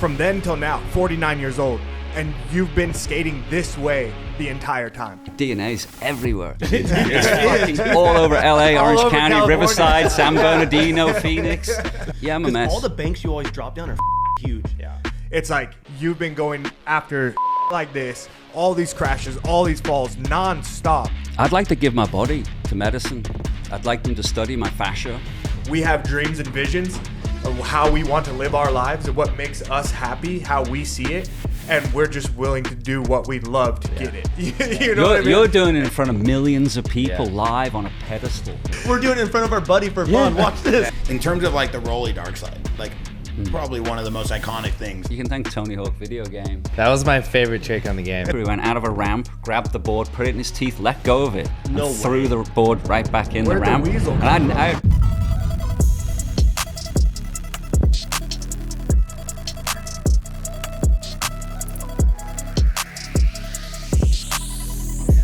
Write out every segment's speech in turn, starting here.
from then till now, 49 years old, and you've been skating this way the entire time. DNA's everywhere. It's fucking all over LA, Orange County, California. Riverside, San Bernardino, Phoenix. Yeah, I'm a mess. All the banks you always drop down are huge. Yeah. It's like you've been going after like this, all these crashes, all these falls, non-stop. I'd like to give my body to medicine. I'd like them to study my fascia. We have dreams and visions of how we want to live our lives and what makes us happy, how we see it, and we're just willing to do what we love to get it. You know what I mean? You're doing it in front of millions of people live on a pedestal. We're doing it in front of our buddy for fun. Watch this. In terms of like the Rowley Darkslide, like probably one of the most iconic things. You can thank Tony Hawk video game. That was my favorite trick on the game. He went out of a ramp, grabbed the board, put it in his teeth, let go of it, and threw the board right back in Where'd the ramp. the weasel come And I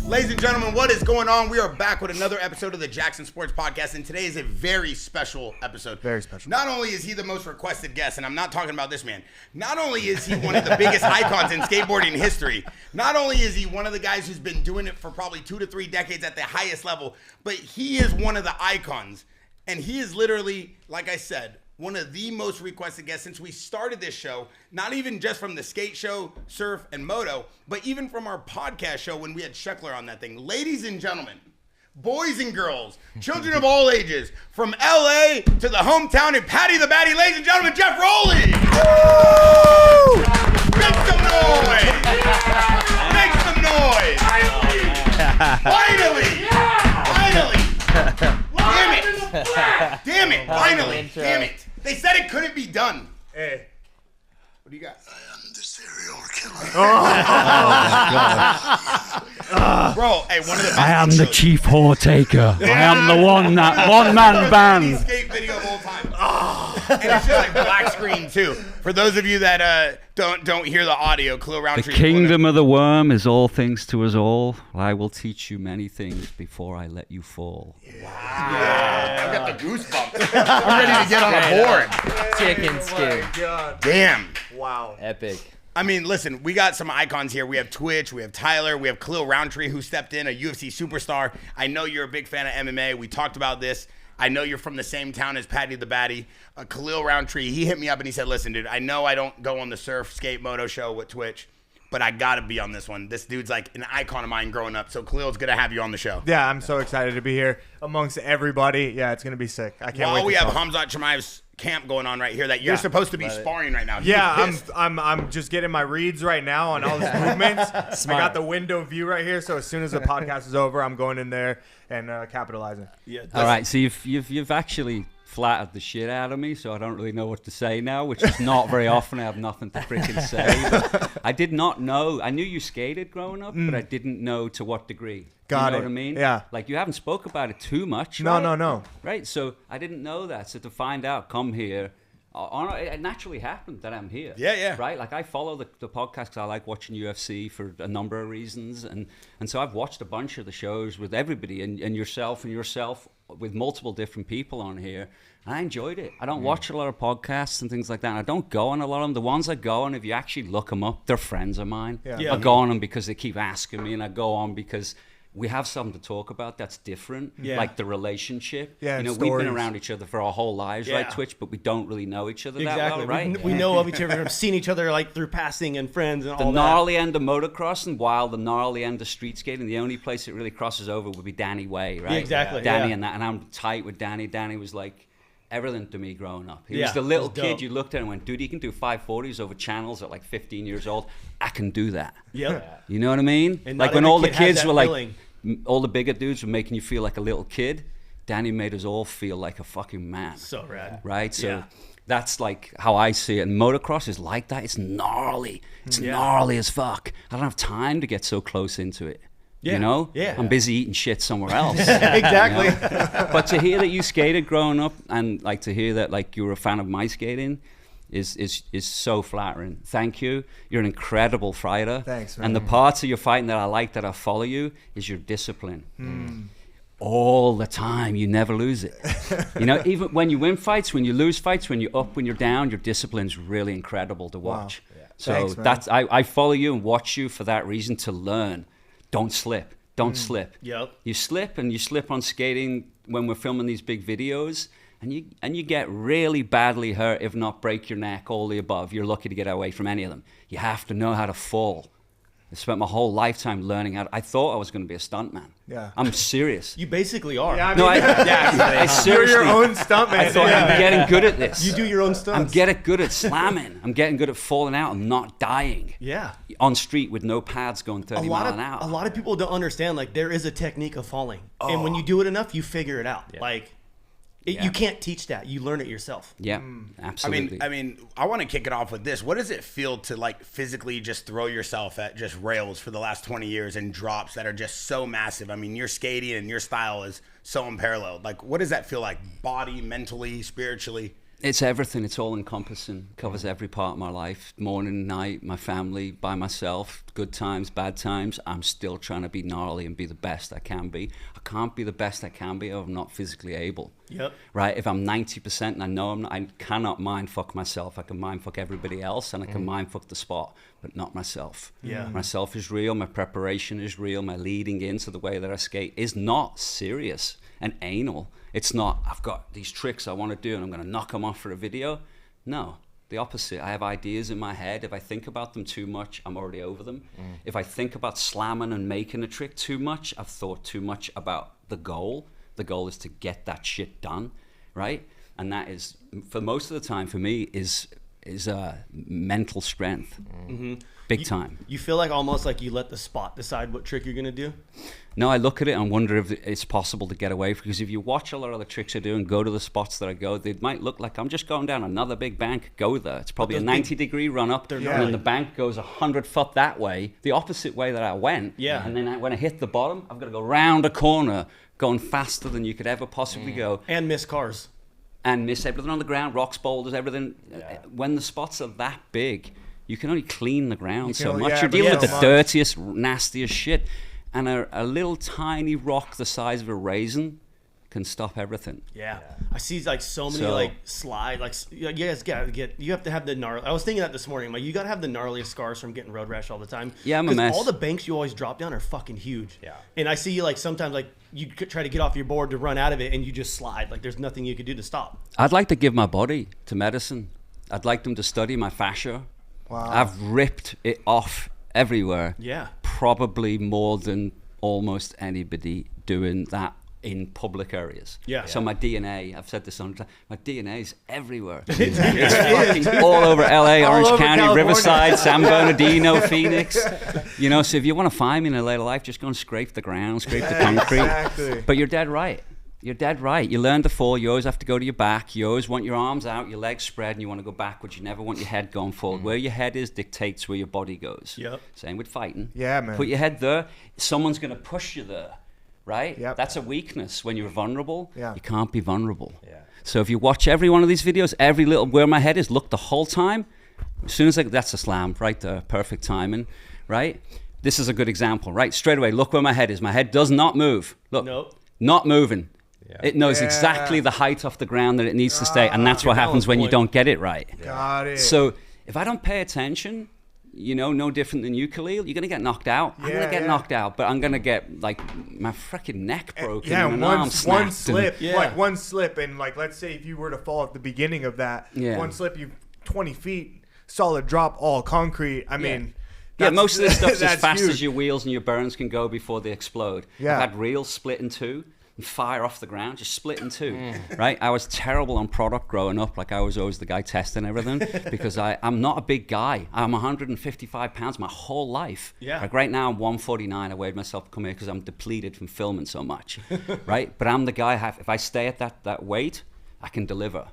Ladies and gentlemen, what is going on? We are back with another episode of the Jaxxon Sports Podcast, and today is a very special episode. Very special. Not only is he the most requested guest, and I'm not talking about this man, not only is he one of the biggest icons in skateboarding history, not only is he one of the guys who's been doing it for probably 2 to 3 decades at the highest level, but he is one of the icons, and he is literally, like I said, one of the most requested guests since we started this show, not even just from the skate show, surf, and moto, but even from our podcast show when we had Sheckler on that thing. Ladies and gentlemen, boys and girls, children of all ages, from LA to the hometown of Paddy the Baddy, ladies and gentlemen, Geoff Rowley! Woo! Make some noise! Make some noise! Finally! Damn it! Finally! Damn it! They said it couldn't be done. Hey. What do you got? I am the serial killer. Bro, hey, one of the best I am the intros. chief whore taker. I am the one-man band. Skate video of all time. And it's just like black screen too. For those of you that don't hear the audio, Khalil The Roundtree. kingdom of the worm is all things to us all. I will teach you many things before I let you fall. I've got the goosebumps. I'm ready to get on a board. Chicken skin. Damn. Wow. Epic. I mean, listen, we got some icons here. We have Twitch, we have Tyler, we have Khalil Roundtree who stepped in, a UFC superstar. I know you're a big fan of MMA. We talked about this. I know you're from the same town as Paddy the Baddy. Khalil Roundtree, he hit me up and he said, listen, dude, I know I don't go on the surf, skate, moto show with Twitch, but I got to be on this one. This dude's like an icon of mine growing up. So Khalil's going to have you on the show. Yeah, I'm so excited to be here amongst everybody. Yeah, it's going to be sick. I can't wait. While we to have talk. Hamzat Chimaev's camp going on right here that you're supposed to be sparring right now. Yeah, I'm just getting my reads right now on all his movements. I got the window view right here, so as soon as the podcast is over, I'm going in there and capitalizing. Yeah, All right, so you've actually flattered the shit out of me, so I don't really know what to say now, which is not very often. I have nothing to freaking say. But I did not know. I knew you skated growing up, but I didn't know to what degree. Got you know it. what I mean? Yeah. Like you haven't spoke about it too much. No, right? no. Right. So I didn't know that. So to find out, come here. It naturally happened that I'm here. Yeah. Right? Like I follow the podcast because I like watching UFC for a number of reasons. And so I've watched a bunch of the shows with everybody and yourself with multiple different people on here. And I enjoyed it. I don't watch a lot of podcasts and things like that. And I don't go on a lot of them. The ones I go on, if you actually look them up, they're friends of mine. Yeah. I go on them because they keep asking me, and I go on because we have something to talk about that's different, like the relationship. Yeah, you know, we've been around each other for our whole lives, right, Twitch, but we don't really know each other that well, right? We know of each other. We've seen each other like through passing and friends and The all that. gnarly end of motocrossing, while the gnarly end of street skating, the only place it really crosses over would be Danny Way, right? Yeah, exactly, Danny yeah. and that, and I'm tight with Danny. Danny was like everything to me growing up. He Yeah, was the it little was kid dope. you looked at and went, dude, he can do 540s over channels at like 15 years old. I can do that. Yep. You know what I mean? And Like not when every all the kid has kids that were like, feeling. all the bigger dudes were making you feel like a little kid. Danny made us all feel like a fucking man. So rad. Right? So Yeah. that's like how I see it. And motocross is like that. It's gnarly. It's gnarly as fuck. I don't have time to get so close into it. Yeah. You know? Yeah. I'm busy eating shit somewhere else. Exactly. You know? But to hear that you skated growing up and like to hear that like you were a fan of my skating is so flattering. Thank you. You're an incredible fighter. Thanks, man. And the parts of your fighting that I like, that I follow you, is your discipline. all the time. You never lose it. Even when you win fights, when you lose fights, when you're up, when you're down, your discipline's really incredible to watch. Wow. Yeah. So Thanks, man. that's I follow you and watch you for that reason, to learn. Don't slip. Don't slip. Yep. You slip, and you slip on skating when we're filming these big videos, and you get really badly hurt, if not break your neck, all the above. You're lucky to get away from any of them. You have to know how to fall. I spent my whole lifetime learning how to, I thought I was going to be a stuntman. Yeah. I'm serious. You basically are. Yeah, I mean, No, I you're seriously, your own stuntman. I thought I'm getting good at this. You do your own stunts. I'm getting good at slamming. I'm getting good at falling out and not dying. Yeah. On street with no pads going 30 miles an hour. A lot of people don't understand, like, there is a technique of falling. And when you do it enough, you figure it out. Like, you can't teach that. You learn it yourself. Yeah, absolutely. I mean, I want to kick it off with this. What does it feel to like physically just throw yourself at just rails for the last 20 years and drops that are just so massive? I mean, your skating and your style is so unparalleled. Like, what does that feel like? Body, mentally, spiritually? It's everything. It's all encompassing. Covers every part of my life. Morning, night, my family, by myself. Good times, bad times. I'm still trying to be gnarly and be the best I can be. I can't be the best I can be if I'm not physically able. Yep. Right? If I'm 90% and I know I cannot mind fuck myself. I can mind fuck everybody else, and I can mind fuck the spot, but not myself. Yeah. Myself is real. My preparation is real. My leading into the way that I skate is not serious and anal. It's not, I've got these tricks I want to do and I'm going to knock them off for a video. No, the opposite. I have ideas in my head. If I think about them too much, I'm already over them. If I think about slamming and making a trick too much, I've thought too much about the goal. The goal is to get that shit done, right? And that is, for most of the time for me, is mental strength. Big time. You feel like almost like you let the spot decide what trick you're going to do? No, I look at it and wonder if it's possible to get away, because if you watch a lot of the tricks I do and go to the spots that I go, they might look like I'm just going down another big bank. Go there. It's probably a 90-degree run up, and then the bank goes 100 foot that way, the opposite way that I went. Yeah. And then when I hit the bottom, I've got to go round a corner, going faster than you could ever possibly go. And miss cars. And miss everything on the ground, rocks, boulders, everything. When the spots are that big, you can only clean the ground so only- much. yeah, You're but dealing so with the much. dirtiest, nastiest shit. And a little tiny rock the size of a raisin can stop everything. Yeah. I see like so many So- like slide, like you guys gotta you have to have the gnarly. I was thinking that this morning. Like, you gotta have the gnarliest scars from getting road rash all the time. Yeah, I'm a 'Cause mess. all the banks you always drop down are fucking huge. Yeah. And I see you like sometimes like you could try to get off your board to run out of it and you just slide. Like there's nothing you could do to stop. I'd like to give my body to medicine. I'd like them to study my fascia. Wow. I've ripped it off everywhere. Yeah. Probably more than almost anybody doing that in public areas. Yeah. So my DNA, I've said this on time, my DNA is everywhere. It's fucking all over LA, Orange over County, California. Riverside, San Bernardino, Phoenix. You know, so if you want to find me in a later life, just go and scrape the ground, scrape the concrete. Exactly. But you're dead right. You're dead right. You learn to fall. You always have to go to your back. You always want your arms out, your legs spread, and you want to go backwards. You never want your head going forward. Where your head is dictates where your body goes. Yep. Same with fighting. Yeah, man. Put your head there. Someone's going to push you there, right? Yep. That's a weakness. When you're vulnerable, Yeah. you can't be vulnerable. Yeah. So if you watch every one of these videos, every little where my head is, look the whole time. As soon as that's a slam right there, perfect timing, right? This is a good example, right? Straight away, look where my head is. My head does not move. Look, Nope. not moving. It knows Yeah. exactly the height off the ground that it needs to stay, and that's what happens when you point. don't get it right. Got it. So if I don't pay attention, you know, no different than you, Khalil, you're gonna get knocked out. I'm Yeah, gonna get yeah. knocked out, but I'm gonna get like my freaking neck broken Yeah, and an arm one snapped. slip, Yeah. like one slip, and like let's say if you were to fall at the beginning of that, Yeah. one slip, you 20 feet, solid drop, all concrete. I mean, Yeah, that's- most of this stuff's as that's fast huge. as your wheels and your burns can go before they explode. Yeah. I've had reels split in two and fire off the ground, just split in two, right? I was terrible on product growing up. Like I was always the guy testing everything because I'm not a big guy. I'm 155 pounds my whole life. Yeah. Like right now I'm 149. I weighed myself to come here because I'm depleted from filming so much, right? But I'm the guy, if I stay at that weight, I can deliver.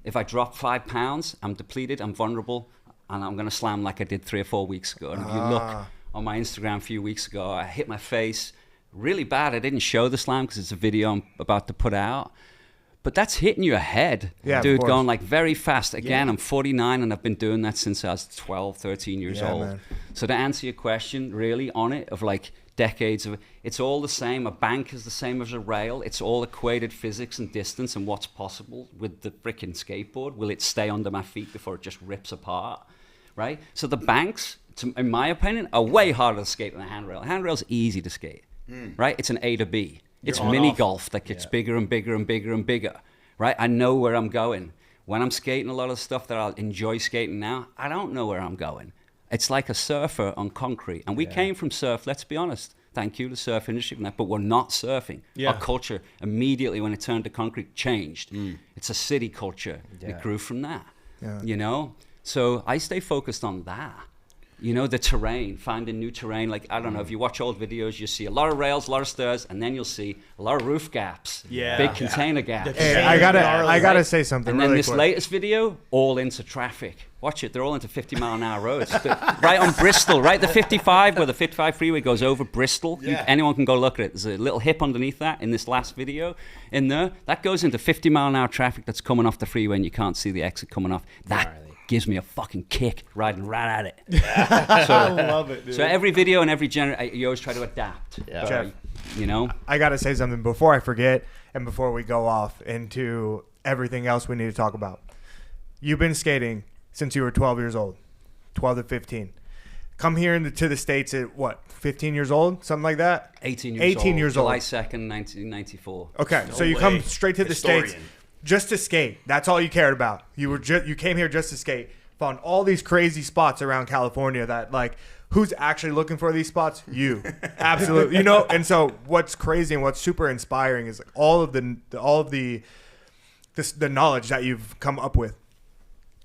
If I drop 5 pounds, I'm depleted, I'm vulnerable, and I'm going to slam like I did 3 or 4 weeks ago. And if you look on my Instagram a few weeks ago, I hit my face really bad. I didn't show the slam because it's a video I'm about to put out. But that's hitting your head, Yeah, of dude, course. going like very fast. Again, I'm 49 and I've been doing that since I was 12, 13 years Yeah, old. man. So to answer your question, really on it, of like, decades of it's all the same. A bank is the same as a rail. It's all equated physics and distance and what's possible with the freaking skateboard. Will it stay under my feet before it just rips apart? Right? So the banks, in my opinion, are way harder to skate than a handrail. A handrail's easy to skate, right? It's an A to B. It's mini golf that gets bigger and bigger and bigger and bigger, right? I know where I'm going. When I'm skating a lot of stuff that I enjoy skating now, I don't know where I'm going. It's like a surfer on concrete. And we came from surf, let's be honest. Thank you, the surf industry, but we're not surfing. Yeah. Our culture, immediately when it turned to concrete, changed. It's a city culture. It grew from that, you know? So I stay focused on that. You know, the terrain, finding new terrain. Like, I don't know, if you watch old videos, you see a lot of rails, a lot of stairs, and then you'll see a lot of roof gaps, big container gaps. Hey, I gotta say something. And really then this quick. latest video, all into traffic. Watch it, they're all into 50-mile-an-hour roads. Right on Bristol, right? The 55, where the 55 freeway goes over Bristol. Anyone can go look at it. There's a little hip underneath that in this last video. In there, that goes into 50-mile-an-hour traffic that's coming off the freeway and you can't see the exit coming off. That gives me a fucking kick riding right at it. I love it, dude. So every video and every you always try to adapt. Jeff, you know? I gotta say something before I forget and before we go off into everything else we need to talk about. You've been skating since you were 12 years old, 12 to 15. Come here to the States at what, 15 years old? Something like that? 18 years old. July July 2nd, 1994. Okay, so you come straight to the States just to skate. That's all you cared about. You came here just to skate. Found all these crazy spots around California that, like, who's actually looking for these spots? You. Absolutely. You know, and so what's crazy and what's super inspiring is like all of the knowledge that you've come up with.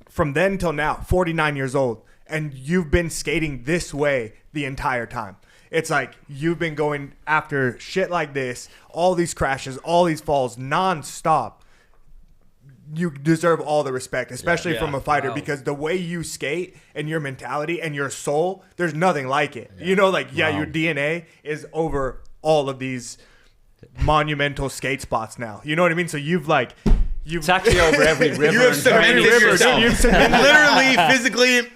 From then till now, 49 years old, and you've been skating this way the entire time. It's like you've been going after shit like this, all these crashes, all these falls, nonstop. You deserve all the respect, especially from a fighter, because the way you skate and your mentality and your soul, there's nothing like it. You know, like, your DNA is over all of these monumental skate spots now. You know what I mean? So It's actually over every river. You have cemented yourself. Literally, physically,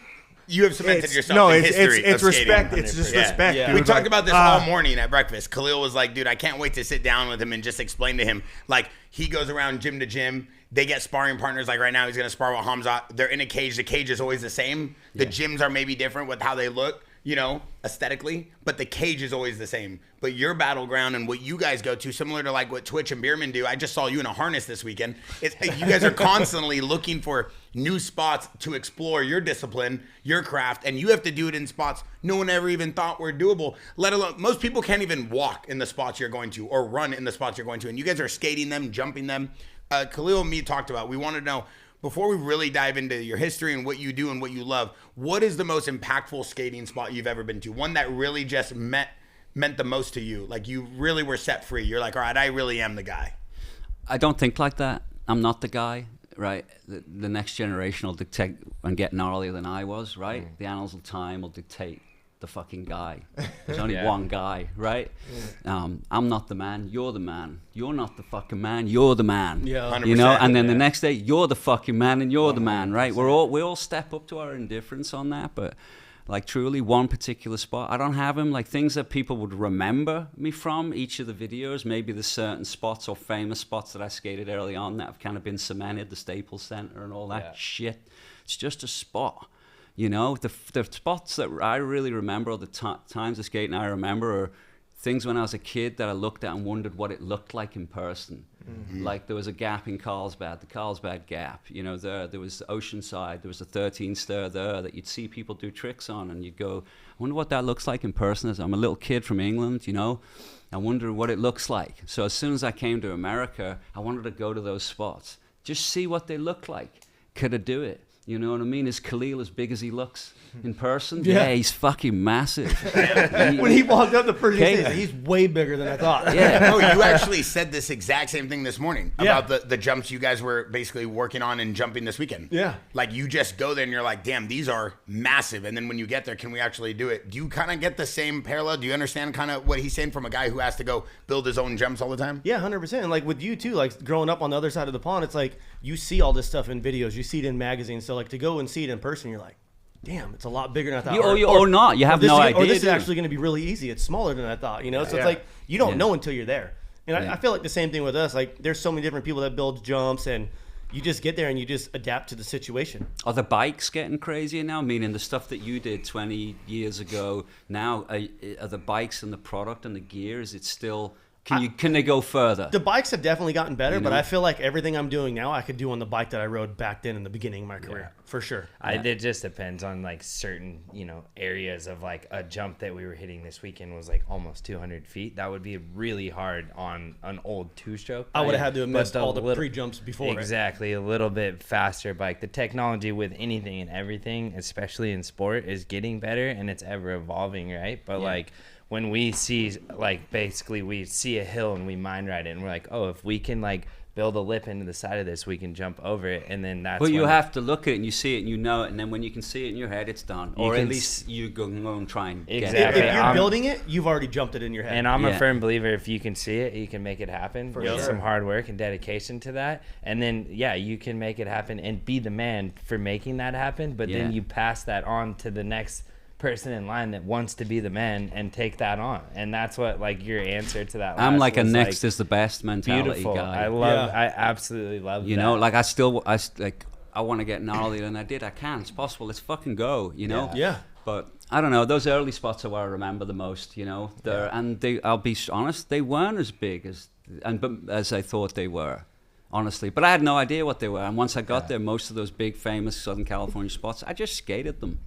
you have cemented yourself in history. It's of respect. skating. It's just respect. Yeah. Dude. We talked about this all morning at breakfast. Khalil was like, dude, I can't wait to sit down with him and just explain to him. Like, he goes around gym to gym. They get sparring partners. Like right now, he's going to spar with Hamza. They're in a cage. The cage is always the same. The gyms are maybe different with how they look, you know, aesthetically. But the cage is always the same. But your battleground and what you guys go to, similar to like what Twitch and Bierman do. I just saw you in a harness this weekend. You guys are constantly looking for new spots to explore your discipline, your craft, and you have to do it in spots no one ever even thought were doable. Let alone, most people can't even walk in the spots you're going to or run in the spots you're going to. And you guys are skating them, jumping them. Khalil and me talked about, we want to know, before we really dive into your history and what you do and what you love, what is the most impactful skating spot you've ever been to? One that really just meant the most to you. Like you really were set free. You're like, all right, I really am the guy. I don't think like that. I'm not the guy, right? The next generation will dictate and get gnarlier than I was, right? The annals of time will dictate the fucking guy. There's only one guy, right? I'm not the man. You're the man. You're not the fucking man. You're the man. Yeah, 100%. You know. And then the next day, you're the fucking man, and you're the man, right? We all step up to our indifference on that, but like truly one particular spot, I don't have him. Like things that people would remember me from each of the videos. Maybe there's certain spots or famous spots that I skated early on that have kind of been cemented, the Staples Center and all that shit. It's just a spot. You know, the spots that I really remember, or the times of skating I remember, are things when I was a kid that I looked at and wondered what it looked like in person. Mm-hmm. Like there was a gap in Carlsbad, the Carlsbad Gap. You know, there was Oceanside, there was a 13 stair there that you'd see people do tricks on, and you'd go, I wonder what that looks like in person. I'm a little kid from England, you know. I wonder what it looks like. So as soon as I came to America, I wanted to go to those spots, just see what they look like. Could I do it? You know what I mean? Is Khalil as big as he looks in person? Yeah, he's fucking massive. When he walked up the first day, he's way bigger than I thought. Yeah. No, you actually said this exact same thing this morning about the jumps you guys were basically working on and jumping this weekend. Yeah. Like you just go there and you're like, damn, these are massive. And then when you get there, can we actually do it? Do you kind of get the same parallel? Do you understand kind of what he's saying from a guy who has to go build his own jumps all the time? Yeah, 100%. And like with you too, like growing up on the other side of the pond, it's like you see all this stuff in videos, you see it in magazines. So like to go and see it in person, you're like, damn, it's a lot bigger than I thought. Or not. You have no idea. Or this is actually going to be really easy. It's smaller than I thought, you know? So it's like, you don't know until you're there. And I feel like the same thing with us. Like, there's so many different people that build jumps, and you just get there and you just adapt to the situation. Are the bikes getting crazier now? Meaning the stuff that you did 20 years ago, now are the bikes and the product and the gear, is it still... Can they go further? The bikes have definitely gotten better, but I feel like everything I'm doing now, I could do on the bike that I rode back then in the beginning of my career, for sure. It just depends on like certain, areas of like a jump that we were hitting this weekend was like almost 200 feet. That would be really hard on an old two-stroke. I would have had to have missed all the pre-jumps before. Exactly, a little bit faster bike. The technology with anything and everything, especially in sport, is getting better and it's ever evolving, right? But like... when we see, like, basically we see a hill and we mind ride it and we're like, oh, if we can, like, build a lip into the side of this, we can jump over it, and then that's... But you have to look at it and you see it and you know it, and then when you can see it in your head, it's done. Or at least you go and try and get it. If you're building it, you've already jumped it in your head. And I'm a firm believer, if you can see it, you can make it happen. For With sure. some hard work and dedication to that. And then, you can make it happen and be the man for making that happen, but then you pass that on to the next person in line that wants to be the man and take that on, and that's what like your answer to that. I'm like a next is the best mentality beautiful guy. I absolutely love that. You know, like I want to get gnarlier than I did. I can. It's possible. Let's fucking go. You know. Yeah. But I don't know. Those early spots are what I remember the most. You know, and I'll be honest, they weren't as big as I thought they were. Honestly, but I had no idea what they were, and once I got there, most of those big famous Southern California spots, I just skated them.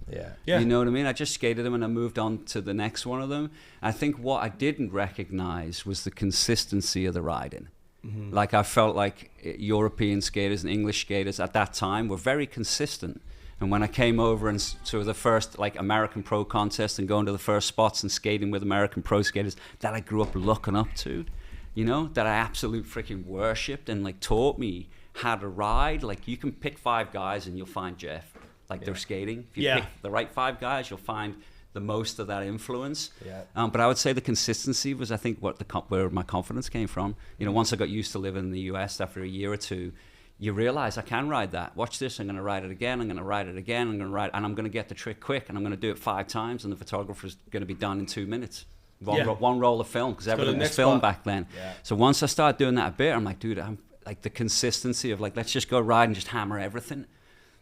You know what I mean? I just skated them and I moved on to the next one of them. I think what I didn't recognize was the consistency of the riding. Like I felt like European skaters and English skaters at that time were very consistent. And when I came over and to the first like American pro contest and going to the first spots and skating with American pro skaters that I grew up looking up to, you know, that I absolute freaking worshipped and like taught me how to ride. Like you can pick 5 guys and you'll find Geoff. Like they're skating. If you pick the right 5 guys, you'll find the most of that influence. But I would say the consistency was, I think, where my confidence came from. You know, once I got used to living in the US after a year or two, you realize I can ride that. Watch this, I'm going to ride it again, I'm going to ride it again, I'm going to ride, and I'm going to get the trick quick, and I'm going to do it 5 times, and the photographer's going to be done in 2 minutes. One roll of film, because everything was film back then. So once I started doing that a bit, I'm like, dude, I'm like the consistency of like, let's just go ride and just hammer everything.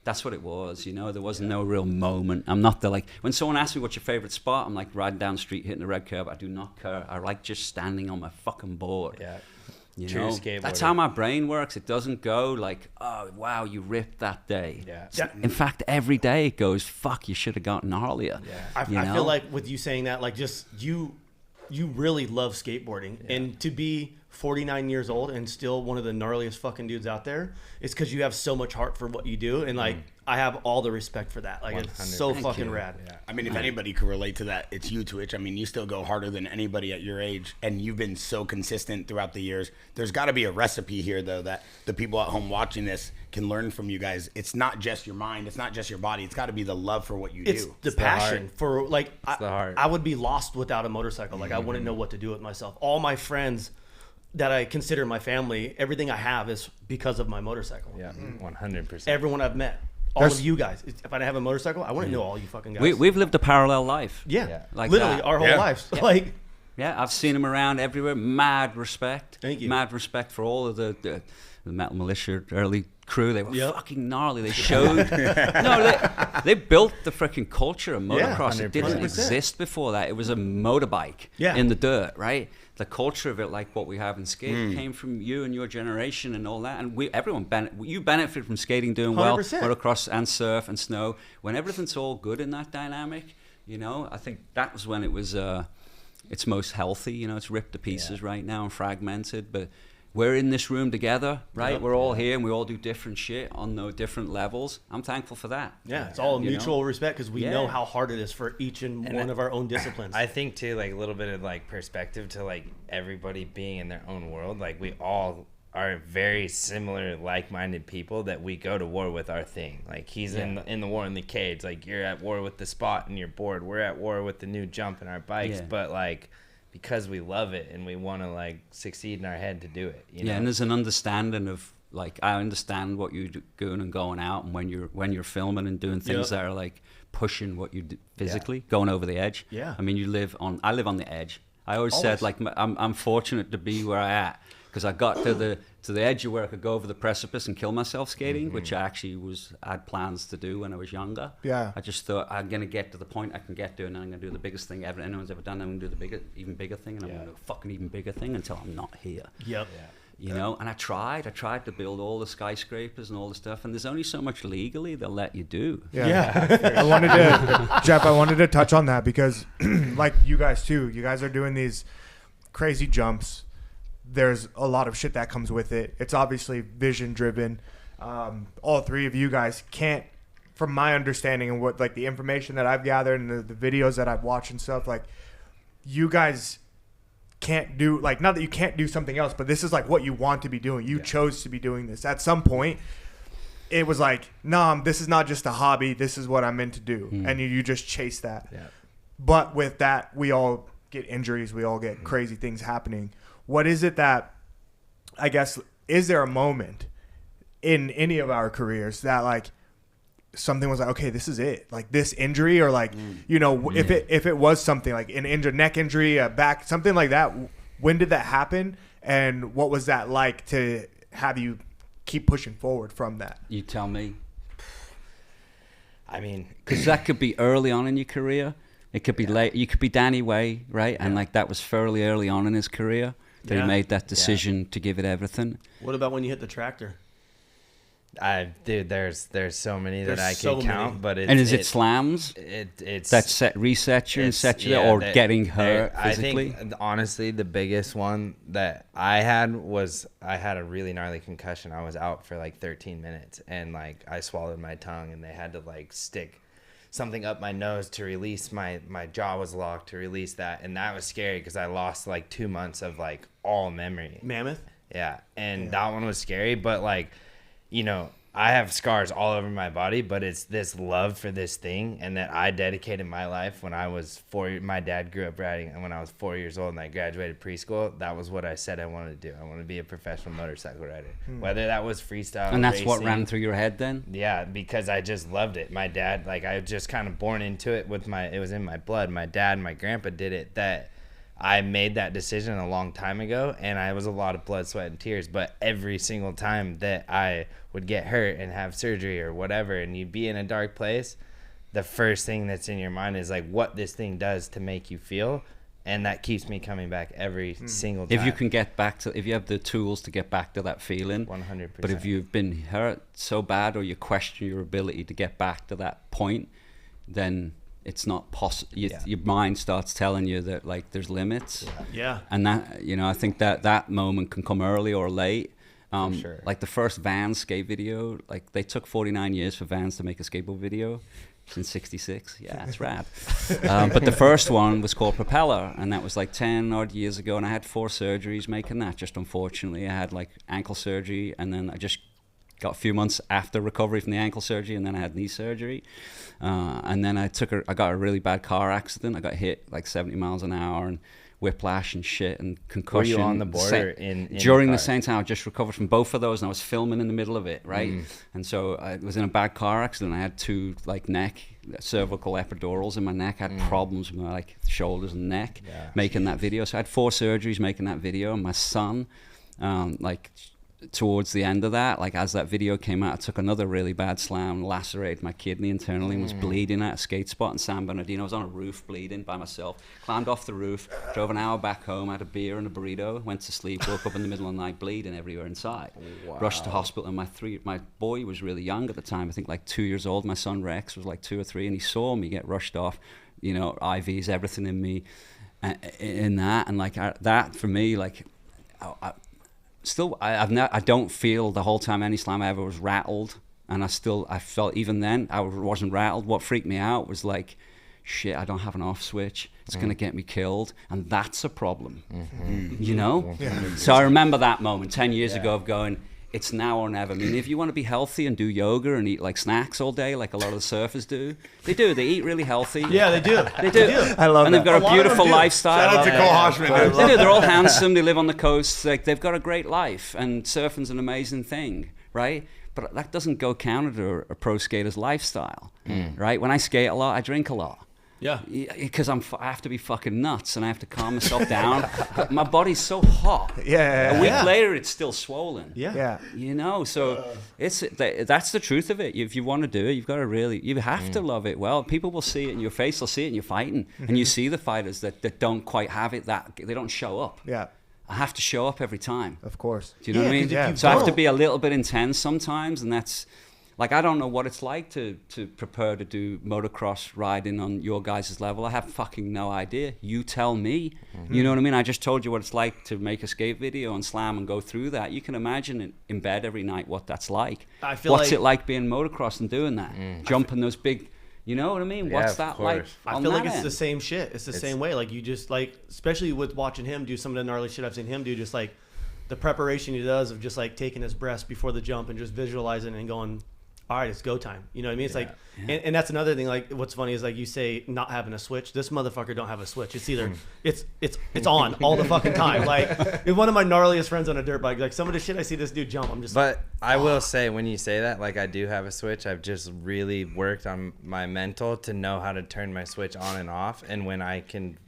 That's what it was, you know. There wasn't no real moment. I'm not the like, when someone asks me what's your favorite spot, I'm like riding down the street, hitting the red curb. I do not care. I like just standing on my fucking board. You know, that's how my brain works. It doesn't go like, oh, wow, you ripped that day. In fact, every day it goes, fuck, you should have gotten gnarlier. I feel like with you saying that, like just you really love skateboarding. And to be 49 years old and still one of the gnarliest fucking dudes out there, it's because you have so much heart for what you do. And like, I have all the respect for that. Like, it's so fucking rad. I mean, if anybody could relate to that, it's you, Twitch. I mean, you still go harder than anybody at your age, and you've been so consistent throughout the years. There's got to be a recipe here, though, that the people at home watching this can learn from you guys. It's not just your mind. It's not just your body. It's got to be the love for what you do. It's the passion for, like, the heart. I would be lost without a motorcycle. Like, I wouldn't know what to do with myself. All my friends that I consider my family, everything I have is because of my motorcycle. 100%. Everyone I've met. All of you guys. If I didn't have a motorcycle, I wouldn't know all you fucking guys. We've lived a parallel life. Like literally that. our whole lives. Like, I've seen them around everywhere. Mad respect. Thank you. Mad respect for all of the Metal Militia early crew. They were fucking gnarly. They showed. They built the freaking culture of motocross. It didn't 100%. exist before that. It was a motorbike in the dirt, right? The culture of it, like what we have in skate, came from you and your generation and all that. And you benefit from skating doing 100%. Well, motocross and surf and snow. When everything's all good in that dynamic, you know, I think that was when it was it's most healthy. You know, it's ripped to pieces right now and fragmented, but we're in this room together, right? We're all here and we all do different shit on the different levels. I'm thankful for that. It's all mutual respect because we know how hard it is for each and one of our own disciplines. I think too, like a little bit of like perspective to like everybody being in their own world. Like we all are very similar, like-minded people that we go to war with our thing. Like he's in the war in the cage. Like you're at war with the spot and your board. We're at war with the new jump in our bikes. But like, because we love it and we want to like succeed in our head to do it. You know? And there's an understanding of like, I understand what you're doing and going out, and when you're filming and doing things that are like pushing what you do physically, going over the edge. Yeah. I mean, I live on the edge. I always said, like, I'm fortunate to be where I at, because I got to the edge of where I could go over the precipice and kill myself skating, which I actually had plans to do when I was younger. Yeah. I just thought, I'm going to get to the point I can get to, and then I'm going to do the biggest thing anyone's ever done. I'm going to do the even bigger thing, and I'm going to do a fucking even bigger thing until I'm not here. Yep. You know, and I tried to build all the skyscrapers and all the stuff, and there's only so much legally they'll let you do. Yeah. Jeff, I wanted to touch on that because, like you guys too, you guys are doing these crazy jumps. There's a lot of shit that comes with it. It's obviously vision driven. All three of you guys can't, from my understanding and what, like, the information that I've gathered and the videos that I've watched and stuff, like, you guys can't do, like, not that you can't do something else, but this is like what you want to be doing. You chose to be doing this. At some point, it was like, nah, this is not just a hobby. This is what I'm meant to do. And you just chase that. Yeah. But with that, we all get injuries. We all get crazy things happening. What is it that, I guess, is there a moment in any of our careers that, like, something was like, okay, this is it, like this injury, or like, you know, if it was something like an injury, neck injury, a back, something like that, when did that happen, and what was that like to have you keep pushing forward from that? You tell me. I mean, Because that could be early on in your career, it could be late. You could be Danny Way, right? And like that was fairly early on in his career that he made that decision to give it everything. What about when you hit the tractor? Dude, there's so many that I so can count, many. but And is it slams it's that resets you and sets you there, or getting hurt physically? I think honestly the biggest one that I had was I had a really gnarly concussion. I was out for like 13 minutes, and like I swallowed my tongue, and they had to like stick something up my nose to release my jaw was locked to release that, and that was scary because I lost like 2 months of like all memory. Mammoth? Yeah, and that one was scary, but like, you know, I have scars all over my body, but it's this love for this thing, and that I dedicated my life when I was 4. My dad grew up riding, and when I was 4 years old and I graduated preschool, that was what I said I wanted to do. I want to be a professional motorcycle rider, whether that was freestyle. And that's racing. what ran through your head then? Yeah, because I just loved it. My dad, like, I was just kind of born into it it was in my blood. My dad and my grandpa did it. That I made that decision a long time ago, and I was a lot of blood, sweat, and tears. But every single time that I would get hurt and have surgery or whatever, and you'd be in a dark place, the first thing that's in your mind is like what this thing does to make you feel, and that keeps me coming back every single time. If you can get back to, if you have the tools to get back to that feeling, 100%. But if you've been hurt so bad, or you question your ability to get back to that point, then it's not possible. Your mind starts telling you that like there's limits. Yeah. And that, you know, I think that moment can come early or late. Sure. Like the first Vans skate video, like they took 49 years for Vans to make a skateboard video. In 66. Yeah, that's rad. But the first one was called Propeller, and that was like 10 odd years ago, and I had 4 surgeries making that. Just unfortunately, I had like ankle surgery, and then I just got a few months after recovery from the ankle surgery, and then I had knee surgery. And then I got a really bad car accident. I got hit like 70 miles an hour, and whiplash and shit and concussion. Were you on the border during the same time? I just recovered from both of those, and I was filming in the middle of it, right? And so I was in a bad car accident. I had 2 like cervical epidurals in my neck. I had problems with my like shoulders and neck making that video. So I had 4 surgeries making that video, and my son, like towards the end of that, like as that video came out, I took another really bad slam, lacerated my kidney internally, and was bleeding at a skate spot in San Bernardino. I was on a roof bleeding by myself, climbed off the roof, drove an hour back home, had a beer and a burrito, went to sleep, woke up in the middle of the night bleeding everywhere inside. Rushed to hospital, and my boy was really young at the time, I think like 2 years old. My son Rex was like 2 or 3, and he saw me get rushed off, you know, IVs, everything in me, in that, and like that for me, like I don't feel the whole time any slam I ever was rattled, and I felt even then I wasn't rattled. What freaked me out was like, shit, I don't have an off switch. It's gonna get me killed, and that's a problem. You know? So I remember that moment 10 years ago of going, it's now or never. I mean, if you want to be healthy and do yoga and eat like snacks all day, like a lot of the surfers do, they eat really healthy. Yeah, they do. They do. I love and that. they've got a beautiful lifestyle. Shout out to Cole Hoshman. They do. They're all handsome. They live on the coast. Like they've got a great life, and surfing's an amazing thing, right? but that doesn't go counter to a pro skater's lifestyle, right? When I skate a lot, I drink a lot. Yeah. Because I have to be fucking nuts and I have to calm myself down. But my body's so hot. A week later, it's still swollen. Yeah. You know, so that's the truth of it. If you want to do it, you've got to you have to love it. Well, people will see it in your face. They'll see it in your fighting. And you see the fighters that don't quite have it, that they don't show up. Yeah. I have to show up every time. Of course. Do you know what I mean? Yeah. So I have to be a little bit intense sometimes, and that's like, I don't know what it's like to prepare to do motocross riding on your guys' level. I have fucking no idea. You tell me. You know what I mean? I just told you what it's like to make a skate video and slam and go through that. You can imagine it in bed every night what that's like. What's it like being motocross and doing that? Jumping those big... You know what I mean? What's that like? I feel like it's the same shit. It's the same way. Like, you just, like, especially with watching him do some of the gnarly shit I've seen him do, just like the preparation he does of just like taking his breaths before the jump and just visualizing and going, all right, it's go time. You know what I mean? It's like, and that's another thing. Like, what's funny is, like, you say not having a switch. This motherfucker don't have a switch. It's either it's on all the fucking time. Like, it's one of my gnarliest friends on a dirt bike. Like, some of the shit I see this dude jump, I'm just. But I will say, when you say that, like, I do have a switch. I've just really worked on my mental to know how to turn my switch on and off. And when I can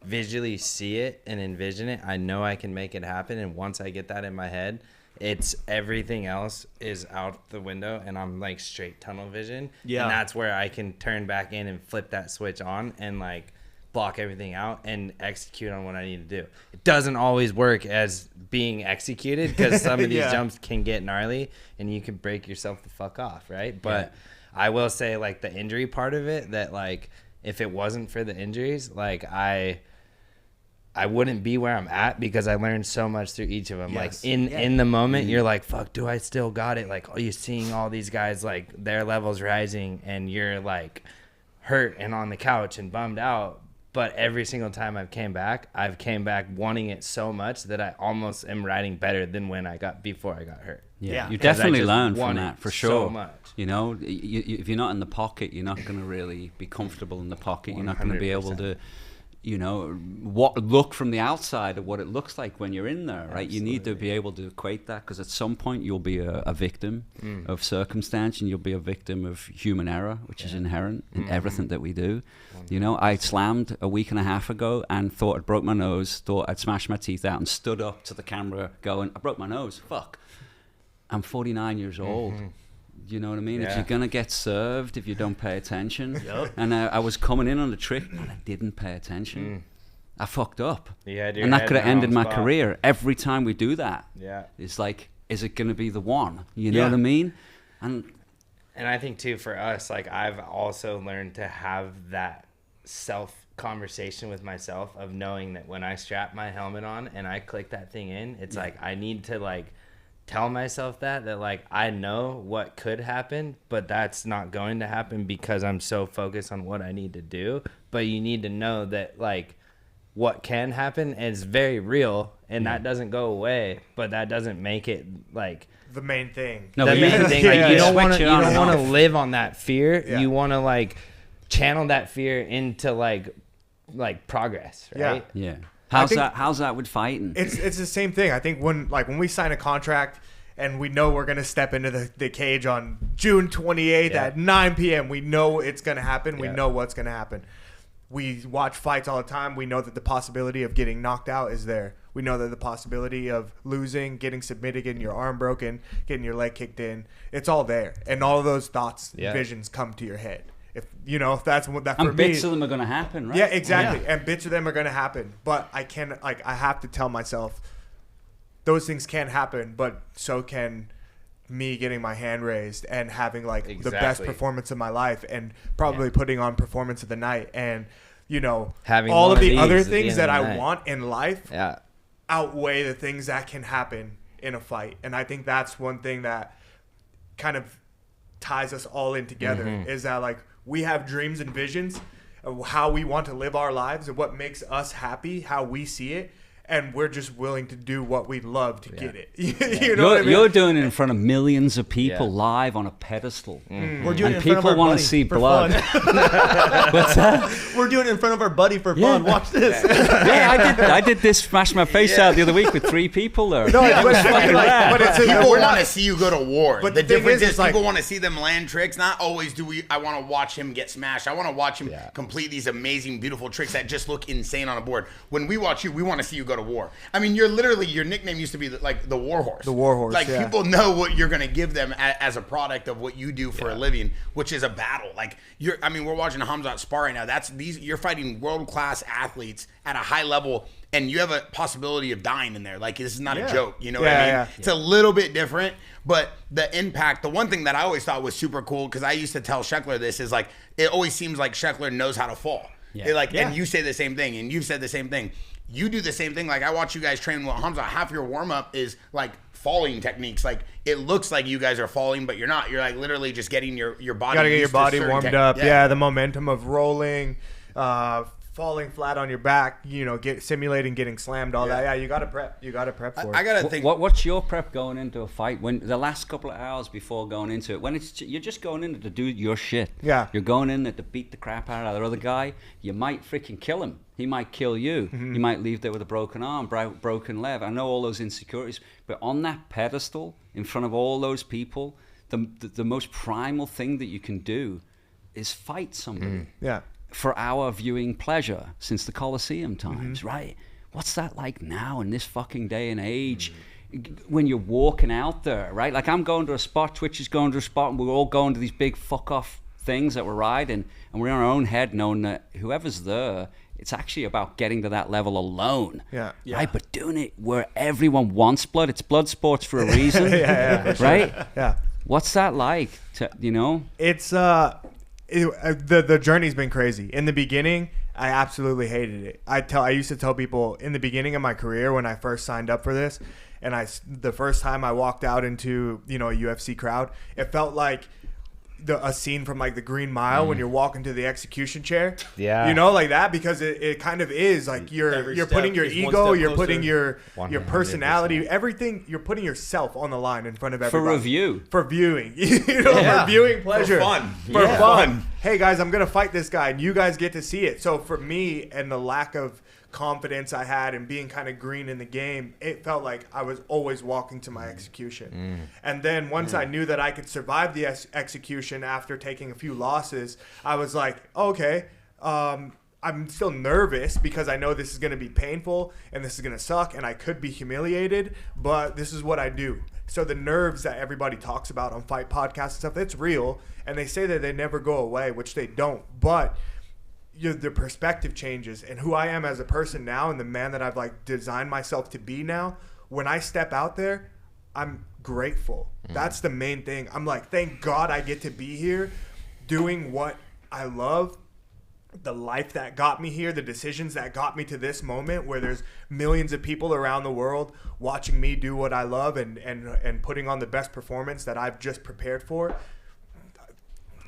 visually see it and envision it, I know I can make it happen. And once I get that in my head, it's everything else is out the window and I'm like straight tunnel vision. Yeah. And that's where I can turn back in and flip that switch on and like block everything out and execute on what I need to do. It doesn't always work as being executed because some of these jumps can get gnarly and you can break yourself the fuck off, right? But I will say, like, the injury part of it, that like if it wasn't for the injuries, like I wouldn't be where I'm at because I learned so much through each of them. Yes. Like in the moment, you're like, fuck, do I still got it? Like, are you seeing all these guys, like their levels rising and you're like hurt and on the couch and bummed out. But every single time I've came back wanting it so much that I almost am riding better than before I got hurt. Yeah. You definitely learn from that, for sure. So much. You know, if you're not in the pocket, you're not going to really be comfortable in the pocket. You're not going to be able to, you know, look from the outside at what it looks like when you're in there, right? Absolutely. You need to be able to equate that because at some point you'll be a victim of circumstance and you'll be a victim of human error, which is inherent in everything that we do. You know, I slammed a week and a half ago and thought I'd broke my nose, thought I'd smashed my teeth out and stood up to the camera going, I broke my nose, fuck. I'm 49 years old. You know what I mean? If you're going to get served if you don't pay attention. And I was coming in on the trick and I didn't pay attention. I fucked up. And that could have ended my career. Every time we do that, it's like, is it going to be the one? You know what I mean? And I think, too, for us, like, I've also learned to have that self-conversation with myself of knowing that when I strap my helmet on and I click that thing in, it's like I need to, like, tell myself that like I know what could happen, but that's not going to happen because I'm so focused on what I need to do. But you need to know that like what can happen is very real and that doesn't go away, but that doesn't make it like the main thing. No, the main thing, like you don't want to live on that fear. You want to like channel that fear into like progress, right? Yeah. How's that with fighting? It's the same thing. I think when we sign a contract and we know we're going to step into the cage on June 28th at 9 p.m., we know it's going to happen. We know what's going to happen. We watch fights all the time. We know that the possibility of getting knocked out is there. We know that the possibility of losing, getting submitted, getting your arm broken, getting your leg kicked in, it's all there. And all of those thoughts, visions come to your head. If that's what that for me. And bits of them are going to happen, right? Yeah, exactly. And bits of them are going to happen. But I have to tell myself those things can happen, but so can me getting my hand raised and having the best performance of my life and probably putting on performance of the night and having all of the other things that I want in life outweigh the things that can happen in a fight. And I think that's one thing that kind of ties us all in together is that we have dreams and visions of how we want to live our lives and what makes us happy, how we see it. and we're just willing to do what we love to get it. You know what I mean? You're doing it in front of millions of people live on a pedestal. We're doing it in front of people our want buddy to see for blood. fun. What's that? We're doing it in front of our buddy for fun. Watch this. I did this, smash my face out the other week with 3 people there. No, It was but fucking rad. but it's People want to see you go to war. But the the thing difference is, is like, people want to see them land tricks. Not always do we. I want to watch him get smashed. I want to watch him complete these amazing, beautiful tricks that just look insane on a board. When we watch you, we want to see you go to war. I mean, you're literally, your nickname used to be like the War Horse. The War Horse. Like people know what you're going to give them as a product of what you do for a living, which is a battle. Like we're watching Hamzat spar right now. You're fighting world class athletes at a high level, and you have a possibility of dying in there. Like, this is not a joke. You know what I mean? Yeah. It's a little bit different, but the impact, the one thing that I always thought was super cool, because I used to tell Sheckler this, is like, it always seems like Sheckler knows how to fall. And you say the same thing, and you've said the same thing. You do the same thing. Like, I watch you guys train with Hamza. Half your warm up is like falling techniques. Like, it looks like you guys are falling, but you're not. You're like literally just getting your body. You gotta get your body warmed up. Yeah, the momentum of rolling, falling flat on your back. Simulating getting slammed. All that. Yeah, you gotta prep. You gotta prep for it. I gotta think. What's your prep going into a fight? When the last couple of hours before going into it, when you're just going in to do your shit. Yeah. You're going in there to beat the crap out of the other guy. You might freaking kill him. He might kill you. Mm-hmm. You might leave there with a broken arm, broken leg. I know all those insecurities, but on that pedestal, in front of all those people, the most primal thing that you can do is fight somebody. Yeah. For our viewing pleasure since the Colosseum times, right? What's that like now in this fucking day and age? When you're walking out there, right? Like, I'm going to a spot, Twitch is going to a spot, and we're all going to these big fuck off things that we're riding, and we're in our own head knowing that whoever's there, it's actually about getting to that level alone. Yeah. Right? But doing it where everyone wants blood. It's blood sports for a reason. Right? Yeah. What's that like? It's the journey's been crazy. In the beginning, I absolutely hated it. I used to tell people in the beginning of my career, when I first signed up for this, and the first time I walked out into a UFC crowd, it felt like a scene from like the Green Mile when you're walking to the execution chair. Yeah. Like that, because it kind of is like you're putting your ego, you're putting your personality, everything, you're putting yourself on the line in front of everybody. For viewing. For viewing pleasure. For fun. Hey guys, I'm going to fight this guy and you guys get to see it. So for me, and the lack of confidence I had and being kind of green in the game, it felt like I was always walking to my execution. And then once I knew that I could survive the execution after taking a few losses, I was like, okay, I'm still nervous because I know this is going to be painful and this is going to suck and I could be humiliated, but this is what I do. So the nerves that everybody talks about on fight podcasts and stuff, it's real, and they say that they never go away, which they don't, but the perspective changes, and who I am as a person now and the man that I've like designed myself to be now, when I step out there, I'm grateful. That's the main thing. I'm like, thank God I get to be here doing what I love, the life that got me here, the decisions that got me to this moment where there's millions of people around the world watching me do what I love and putting on the best performance that I've just prepared for.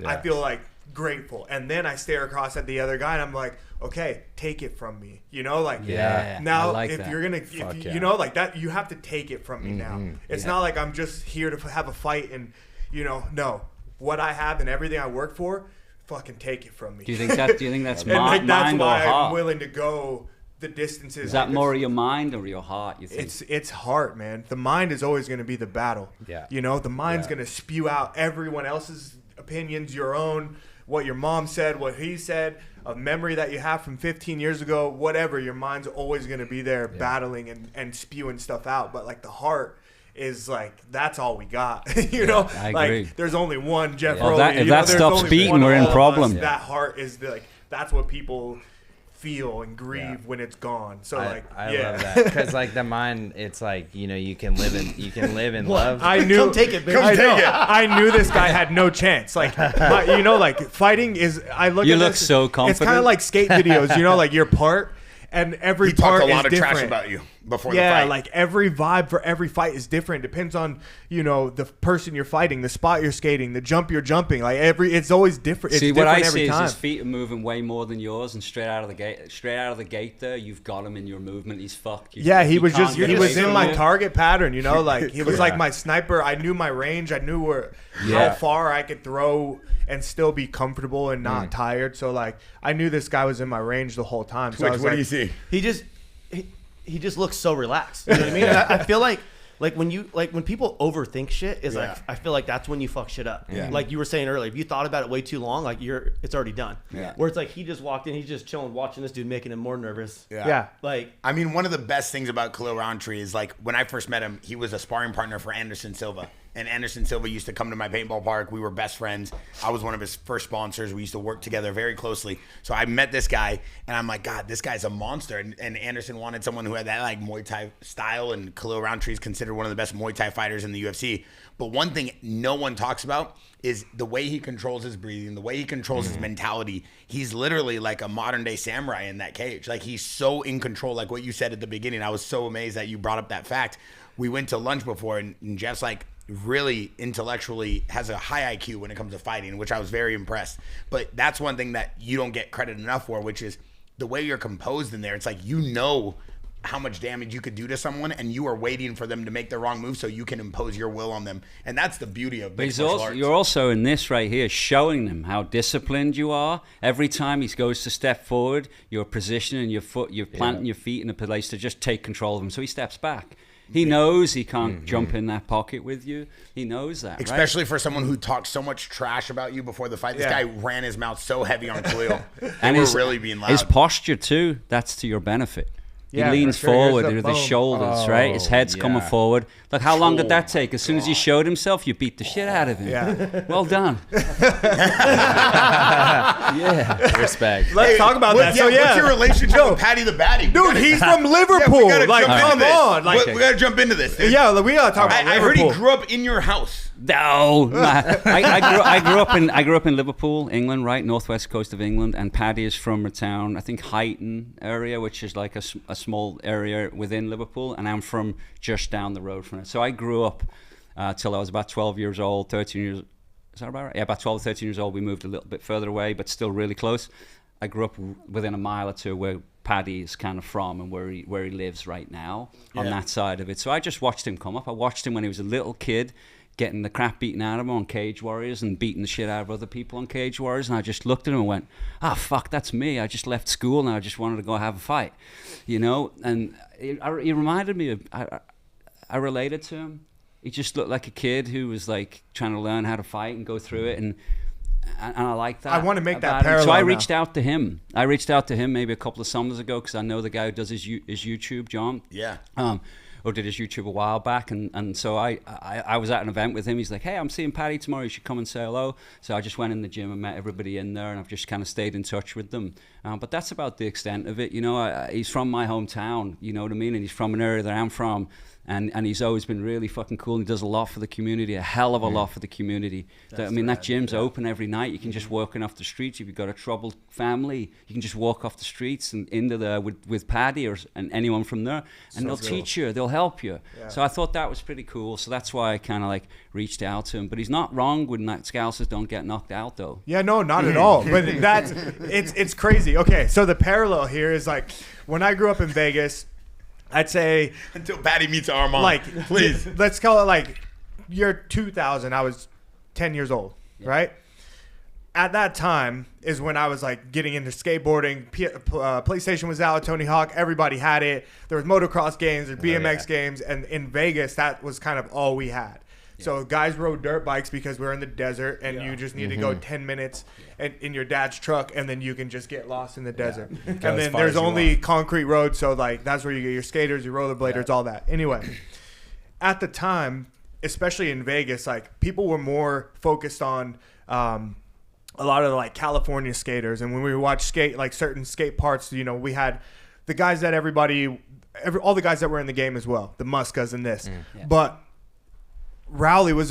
I feel like grateful. And then I stare across at the other guy and I'm like, okay, take it from me. Now like if you're gonna like that, you have to take it from me now. It's not like I'm just here to have a fight and no, what I have and everything I work for, fucking take it from me. Do you think that's and mind or why heart? I'm willing to go the distances. Is that more of your mind or your heart, you think? It's heart, man. The mind is always going to be the battle. The mind's going to spew out everyone else's opinions, your own, what your mom said, what he said, a memory that you have from 15 years ago, whatever. Your mind's always going to be there battling and spewing stuff out. But like the heart is like, that's all we got. I agree. Like there's only one Geoff Rowley. If that stops beating, we're in problem. That heart is that's what people feel and grieve when it's gone. So I love that, because like the mind, it's like you can live in love. I knew. Come take it, baby. I knew this guy had no chance. Like, like fighting is. You look so confident. It's kind of like skate videos. Like your part. And every he part talked a lot is of different. trash about you. before the fight. Yeah, like every vibe for every fight is different. Depends on, the person you're fighting, the spot you're skating, the jump you're jumping. Like it's always different. It's See, different what I every see time. is his feet are moving way more than yours, and straight out of the gate there, you've got him in your movement. He's fucked. He was can't get he was away in from my it. target pattern, like he was like my sniper. I knew my range. I knew how far I could throw and still be comfortable and not tired. So like I knew this guy was in my range the whole time. So I was what like, do you see? He just looks so relaxed. You know what I mean? And I feel like when people overthink shit is like, I feel like that's when you fuck shit up. Yeah. Like you were saying earlier, if you thought about it way too long, like it's already done. Yeah. Where it's like he just walked in, he's just chilling, watching this dude, making him more nervous. Yeah. Like, I mean, one of the best things about Khalil Roundtree is like when I first met him, he was a sparring partner for Anderson Silva. And Anderson Silva used to come to my paintball park. We were best friends. I was one of his first sponsors. We used to work together very closely. So I met this guy, and I'm like, God, this guy's a monster. And Anderson wanted someone who had that like Muay Thai style, and Khalil Roundtree is considered one of the best Muay Thai fighters in the UFC. But one thing no one talks about is the way he controls his breathing, the way he controls his mentality. He's literally like a modern day samurai in that cage. Like he's so in control. Like what you said at the beginning, I was so amazed that you brought up that fact. We went to lunch before, and Jeff's like, really intellectually has a high IQ when it comes to fighting, which I was very impressed. But that's one thing that you don't get credit enough for, which is the way you're composed in there. It's like how much damage you could do to someone, and you are waiting for them to make the wrong move so you can impose your will on them. And that's the beauty of mixed martial arts. You're also in this right here showing them how disciplined you are. Every time he goes to step forward, you're positioning your foot, you're planting your feet in a place to just take control of him. So he steps back. He knows he can't jump in that pocket with you. He knows that, especially for someone who talked so much trash about you before the fight. This guy ran his mouth so heavy on Khalil. And we're really being loud. His posture, too, that's to your benefit. He leans forward with his shoulders, right? His head's coming forward. Like, how long did that take? As soon as he showed himself, you beat the shit out of him. Yeah. Well done. Respect. Let's talk about that. Yeah, what's your relationship with Paddy the Batty? Dude, he's from Liverpool. Like, come on. Like, we got to jump into this. Yeah, we got to talk about I heard he grew up in your house. No, I grew up in Liverpool, England, right, northwest coast of England, and Paddy is from a town, I think Huyton area, which is like a small area within Liverpool, and I'm from just down the road from it. So I grew up till I was about 12 years old, 13 years. Is that about right? Yeah, about 12, 13 years old. We moved a little bit further away, but still really close. I grew up within a mile or two where Paddy is kind of from and where he lives right now on that side of it. So I just watched him come up. I watched him when he was a little kid, getting the crap beaten out of him on Cage Warriors and beating the shit out of other people on Cage Warriors. And I just looked at him and went, fuck, that's me. I just left school and I just wanted to go have a fight, And he reminded me of, I related to him. He just looked like a kid who was like trying to learn how to fight and go through it. And I like that. I want to make that parallel. So I reached out to him. Maybe a couple of summers ago because I know the guy who does his YouTube, John. Yeah. Or did his YouTube a while back, and so I was at an event with him. He's like, hey, I'm seeing Paddy tomorrow, you should come and say hello. So I just went in the gym and met everybody in there, and I've just kind of stayed in touch with them. But that's about the extent of it. He's from my hometown, you know what I mean? And he's from an area that I'm from. And he's always been really fucking cool. And he does a lot for the community, a hell of a lot for the community. That gym's open every night. You can just walk in off the streets. If you've got a troubled family, you can just walk off the streets and into there with Paddy and anyone from there. And they'll teach you, they'll help you. Yeah. So I thought that was pretty cool. So that's why I kind of like reached out to him. But he's not wrong when Scousers don't get knocked out, though. Yeah, no, not at all. But it's crazy. Okay, so the parallel here is like when I grew up in Vegas, I'd say until Paddy meets Armand. Like, please, let's call it like year 2000. I was 10 years old, right? At that time is when I was like getting into skateboarding. PlayStation was out, Tony Hawk, everybody had it. There was motocross games and BMX games, and in Vegas, that was kind of all we had. So guys rode dirt bikes because we're in the desert, and you just need to go 10 minutes in your dad's truck, and then you can just get lost in the desert. And then there's only concrete roads, so like that's where you get your skaters, your rollerbladers, all that. Anyway, at the time, especially in Vegas, like people were more focused on a lot of the, like California skaters, and when we watch skate, like certain skate parts, we had the guys that all the guys that were in the game as well, the Muskas and this, but Rowley was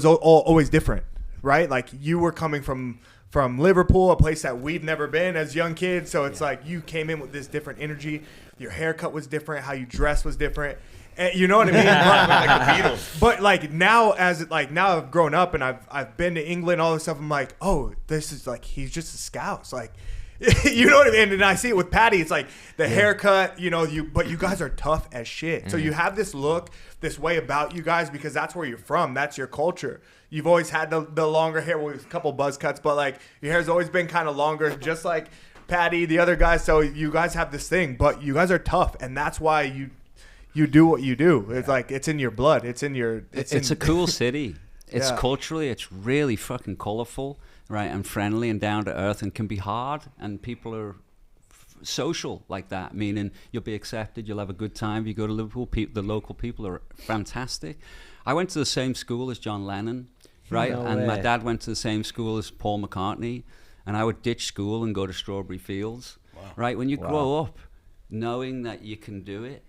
always different, right? Like you were coming from Liverpool, a place that we've never been as young kids. So it's like you came in with this different energy. Your haircut was different. How you dressed was different. And you know what I mean? Like the Beatles. But like now, now I've grown up and I've been to England, all this stuff. I'm like, oh, this is like he's just a Scouse, like. You know what I mean? And I see it with Paddy. It's like the haircut, but you guys are tough as shit. So you have this look, this way about you guys because that's where you're from. That's your culture. You've always had the longer hair with a couple buzz cuts, but like your hair's always been kind of longer, just like Paddy, the other guys. So you guys have this thing, but you guys are tough, and that's why you do what you do. It's like it's in your blood. It's a cool city. It's culturally, it's really fucking colorful. Right, and friendly and down to earth, and can be hard, and people are social like that, meaning you'll be accepted, you'll have a good time. You go to Liverpool, the local people are fantastic. I went to the same school as John Lennon, right? No and way. my dad went to the same school as Paul McCartney, and I would ditch school and go to Strawberry Fields. Wow. Right, when you grow up knowing that you can do it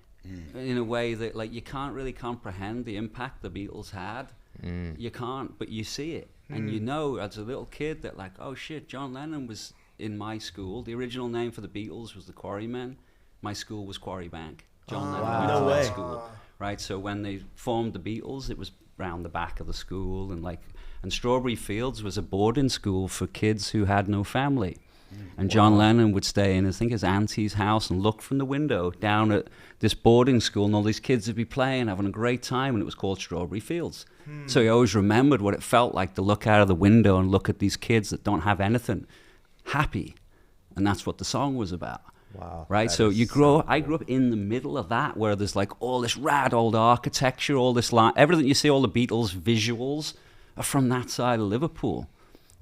in a way that like you can't really comprehend the impact the Beatles had. You can't, but you see it. And you know as a little kid that like, oh shit, John Lennon was in my school. The original name for the Beatles was the Quarrymen. My school was Quarry Bank. John Lennon went to that school. Right, so when they formed the Beatles, it was round the back of the school, and Strawberry Fields was a boarding school for kids who had no family. And John Lennon would stay in, I think, his auntie's house and look from the window down at this boarding school, and all these kids would be playing, having a great time, and it was called Strawberry Fields. So he always remembered what it felt like to look out of the window and look at these kids that don't have anything, happy. And that's what the song was about. Wow. Right? So I grew up in the middle of that, where there's like all this rad old architecture, all this everything you see, all the Beatles visuals are from that side of Liverpool,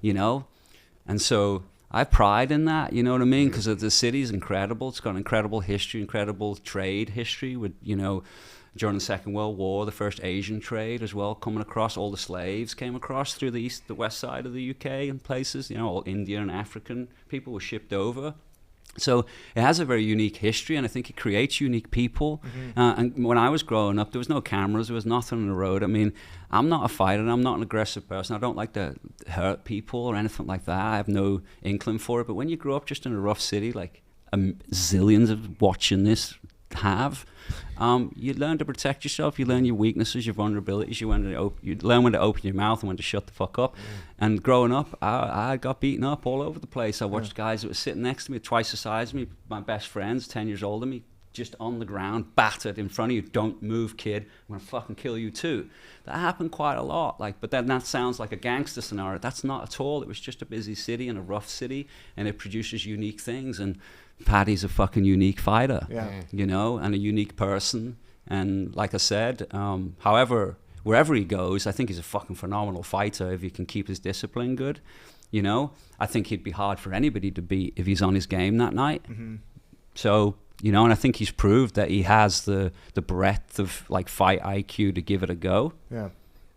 And so I have pride in that, you know what I mean? Because the city's incredible. It's got incredible history, incredible trade history with, during the Second World War, the first Asian trade as well coming across. All the slaves came across through the west side of the UK and places, all Indian and African people were shipped over. So it has a very unique history, and I think it creates unique people. And when I was growing up, there was no cameras, there was nothing on the road. I mean, I'm not a fighter, and I'm not an aggressive person. I don't like to hurt people or anything like that. I have no inkling for it. But when you grow up just in a rough city, like zillions of watching this have, you learn to protect yourself. You learn your weaknesses, your vulnerabilities. You learn when to open your mouth and when to shut the fuck up. And growing up, I got beaten up all over the place. I watched guys that were sitting next to me, twice the size of me, my best friends, 10 years older than me, just on the ground, battered in front of you. Don't move, kid. I'm gonna fucking kill you too. That happened quite a lot. But then that sounds like a gangster scenario. That's not at all. It was just a busy city and a rough city, and it produces unique things. And Paddy's a fucking unique fighter, and a unique person. And like I said, however, wherever he goes, I think he's a fucking phenomenal fighter if he can keep his discipline good. I think he'd be hard for anybody to beat if he's on his game that night. So, and I think he's proved that he has the breadth of fight IQ to give it a go. Yeah.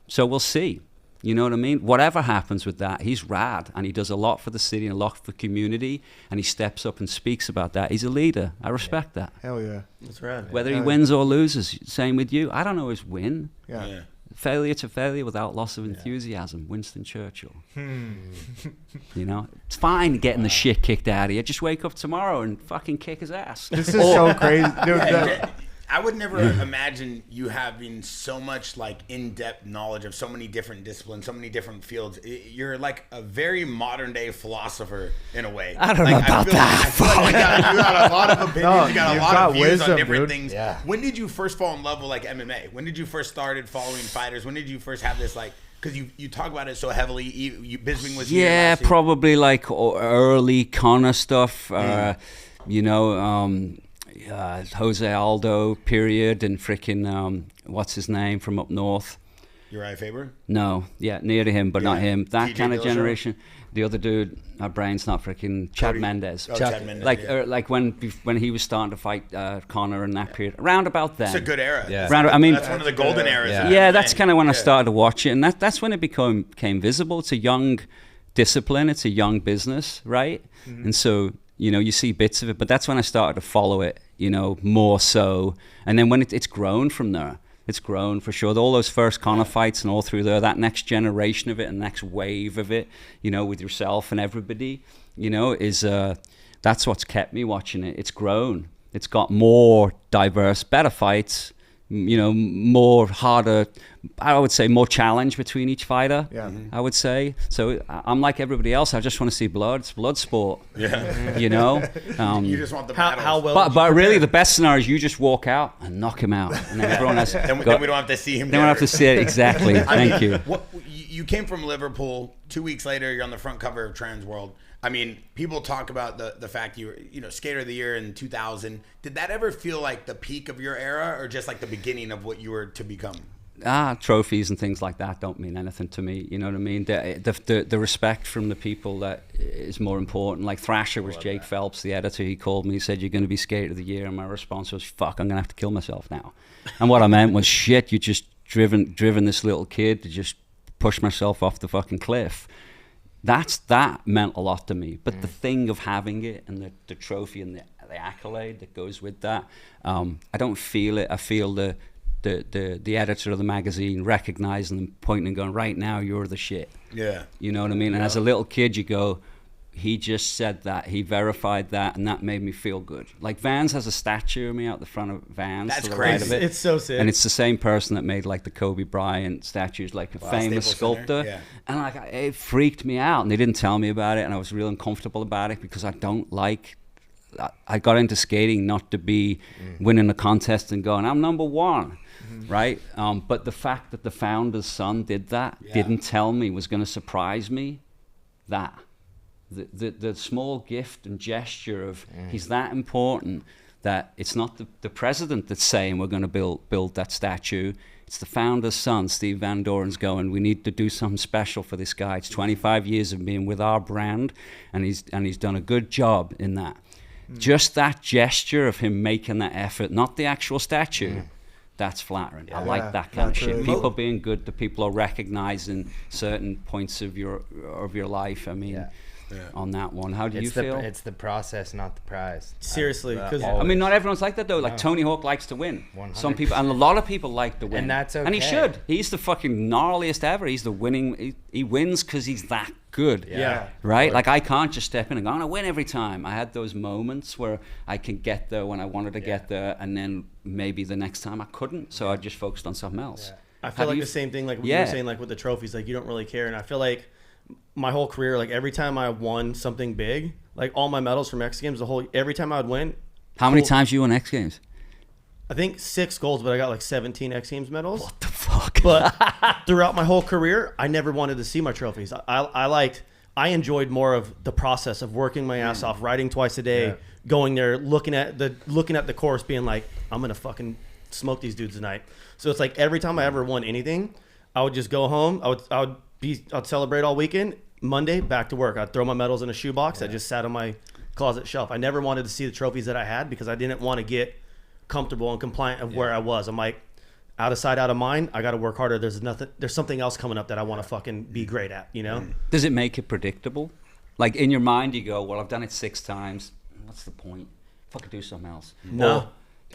So we'll see. You know what I mean? Whatever happens with that, he's rad, and he does a lot for the city and a lot for the community, and he steps up and speaks about that. He's a leader. I respect that. Hell yeah. That's rad. Whether he wins or loses, same with you. I don't always win. Yeah. Failure to failure without loss of enthusiasm. Winston Churchill. It's fine getting the shit kicked out of you. Just wake up tomorrow and fucking kick his ass. This is so crazy. Dude, I would never imagine you having so much in-depth knowledge of so many different disciplines, so many different fields. You're like a very modern day philosopher in a way. I don't know about that. I feel like you got a lot of opinions. You got a lot of views wisdom, on different dude. things. Yeah. When did you first fall in love with MMA? When did you first started following fighters? When did you first have this because you talk about it so heavily. Bisping was here. Yeah, probably early Connor stuff. Jose Aldo period, and freaking what's his name from up north? Uriah Faber? No, near to him, but not him. That TJ kind of Dillashaw? generation. The other dude, our brain's not freaking Chad Mendes. Chad Mendes. When he was starting to fight Connor in that period, around about then. It's a good era. Yeah. That's one of the golden eras. Yeah, that's kind of when I started to watch it, and that's when it became visible. It's a young discipline. It's a young business, right? And so you see bits of it, but that's when I started to follow it. More so, and then when it's grown from there. It's grown for sure. All those first Conor fights and all through there, that next generation of it and next wave of it, you know, with yourself and everybody, you know, is that's what's kept me watching it. It's grown. It's got more diverse, better fights, you know, more harder, I would say more challenge between each fighter. Yeah. I would say. So I'm like everybody else. I just want to see blood. It's blood sport. Yeah. You know? You just want the How battles. well? But really the best scenario is you just walk out and knock him out. And then everyone has then we don't have to see him. They don't have to see it. Exactly. Thank you. You came from Liverpool. 2 weeks later, you're on the front cover of Trans World. I mean, people talk about the fact you were, you know, Skater of the Year in 2000. Did that ever feel like the peak of your era, or just like the beginning of what you were to become? Trophies and things like that don't mean anything to me. You know what I mean? The respect from the people that is more important. Like Thrasher was Jake Phelps, the editor. He called me. He said, "You're going to be Skater of the Year," and my response was, "Fuck, I'm going to have to kill myself now." And what I meant was, "Shit, you just driven this little kid to just push myself off the fucking cliff." That meant a lot to me. But the thing of having it and the trophy and the accolade that goes with that, I don't feel it. I feel the editor of the magazine recognizing them, pointing and going, "Right now, you're the shit." Yeah. You know what I mean? And as a little kid, you go, he just said that, he verified that, and that made me feel good. Like Vans has a statue of me out the front of Vans. That's to the right crazy. of it. It's so sick. And it's the same person that made like the Kobe Bryant statues, like a famous Staples sculptor. Center, yeah. And like it freaked me out, and they didn't tell me about it, and I was real uncomfortable about it because I don't like. I got into skating not to be winning a contest and going, "I'm number one." Right? But the fact that the founder's son did that, didn't tell me, was going to surprise me. That the small gift and gesture of he's that important that it's not the president that's saying we're going to build that statue. It's the founder's son, Steve Van Doren's going, "We need to do something special for this guy. It's 25 years of being with our brand, and he's done a good job in that." Just that gesture of him making that effort, not the actual statue. That's flattering. I like that kind of shit. really People being good, the people are recognizing certain points of your life. I mean, on that one, how do you feel? It's the process, not the prize. Seriously, because I mean, not everyone's like that though. Like Tony Hawk likes to win. 100%. Some people, and a lot of people like to win, And that's And he okay. should. He's the fucking gnarliest ever. He's the winning. He wins because he's that good. Yeah. Right. Like I can't just step in and go, "I'm gonna win every time." I had those moments where I can get there when I wanted to get there, and then maybe the next time I couldn't. So I just focused on something else. I feel like the same thing, like what you were saying, like with the trophies, like you don't really care. And I feel like my whole career, like every time I won something big, like all my medals from X Games, every time I would win. How many times you won X Games? I think 6 golds, but I got like 17 X Games medals. What the fuck? But throughout my whole career, I never wanted to see my trophies. I enjoyed more of the process of working my ass off, riding twice a day, going there, looking at the course, being like, "I'm gonna fucking smoke these dudes tonight." So it's like every time I ever won anything, I would just go home. I'd celebrate all weekend. Monday, back to work. I'd throw my medals in a shoebox that just sat on my closet shelf. I never wanted to see the trophies that I had because I didn't want to get comfortable and compliant of where I was. I'm like, out of sight, out of mind. I got to work harder. There's something else coming up that I want to fucking be great at, you know? Does it make it predictable? Like in your mind, you go, "Well, I've done it 6 times. What's the point? Fucking do something else." No,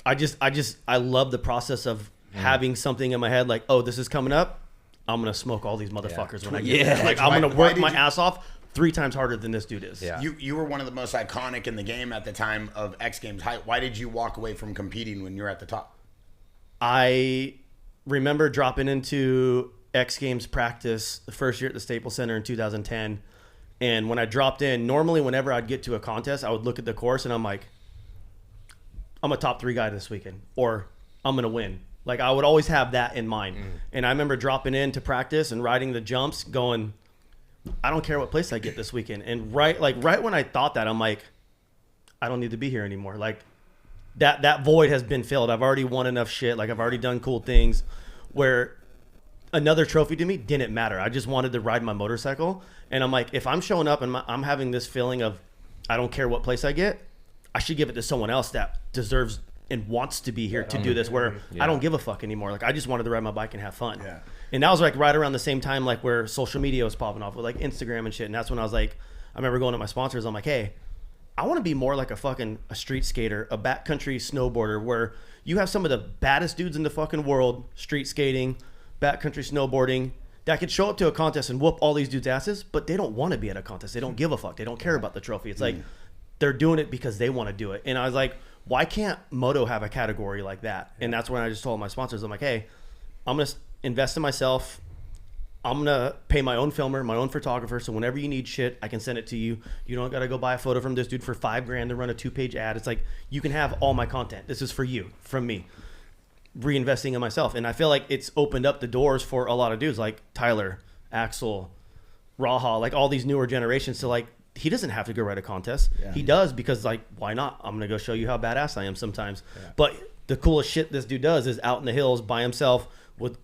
I love the process of having something in my head like, "Oh, this is coming up. I'm gonna smoke all these motherfuckers when I get there. Like I'm gonna work my ass off 3 times harder than this dude is." Yeah. You were one of the most iconic in the game at the time of X Games. Why did you walk away from competing when you were at the top? I remember dropping into X Games practice the first year at the Staples Center in 2010. And when I dropped in, normally whenever I'd get to a contest, I would look at the course and I'm like, "I'm a top 3 guy this weekend," or "I'm going to win." Like I would always have that in mind. And I remember dropping in to practice and riding the jumps going, "I don't care what place I get this weekend." And right when I thought that, I'm like, I don't need to be here anymore. Like that void has been filled. I've already won enough shit. Like I've already done cool things where another trophy to me didn't matter. I just wanted to ride my motorcycle. And I'm like, if I'm showing up and I'm having this feeling of I don't care what place I get, I should give it to someone else that deserves and wants to be here to do this, where I don't give a fuck anymore. Like I just wanted to ride my bike and have fun. Yeah. And that was like right around the same time, like where social media was popping off with like Instagram and shit. And that's when I was like, I remember going to my sponsors. I'm like, "Hey, I want to be more like a street skater, a backcountry snowboarder, where you have some of the baddest dudes in the fucking world street skating, backcountry snowboarding, that could show up to a contest and whoop all these dudes' asses, but they don't want to be at a contest. They don't give a fuck. They don't care about the trophy. It's like they're doing it because they want to do it. And I was like, why can't Moto have a category like that? And that's when I just told my sponsors, I'm like, hey, I'm going to invest in myself. I'm going to pay my own filmer, my own photographer. So whenever you need shit, I can send it to you. You don't got to go buy a photo from this dude for $5,000 to run a 2-page ad. It's like, you can have all my content. This is for you, from me. Reinvesting in myself. And I feel like it's opened up the doors for a lot of dudes like Tyler, Axel, Raha, like all these newer generations to like, he doesn't have to go write a contest. He does because like, why not? I'm going to go show you how badass I am sometimes. But the coolest shit this dude does is out in the hills by himself with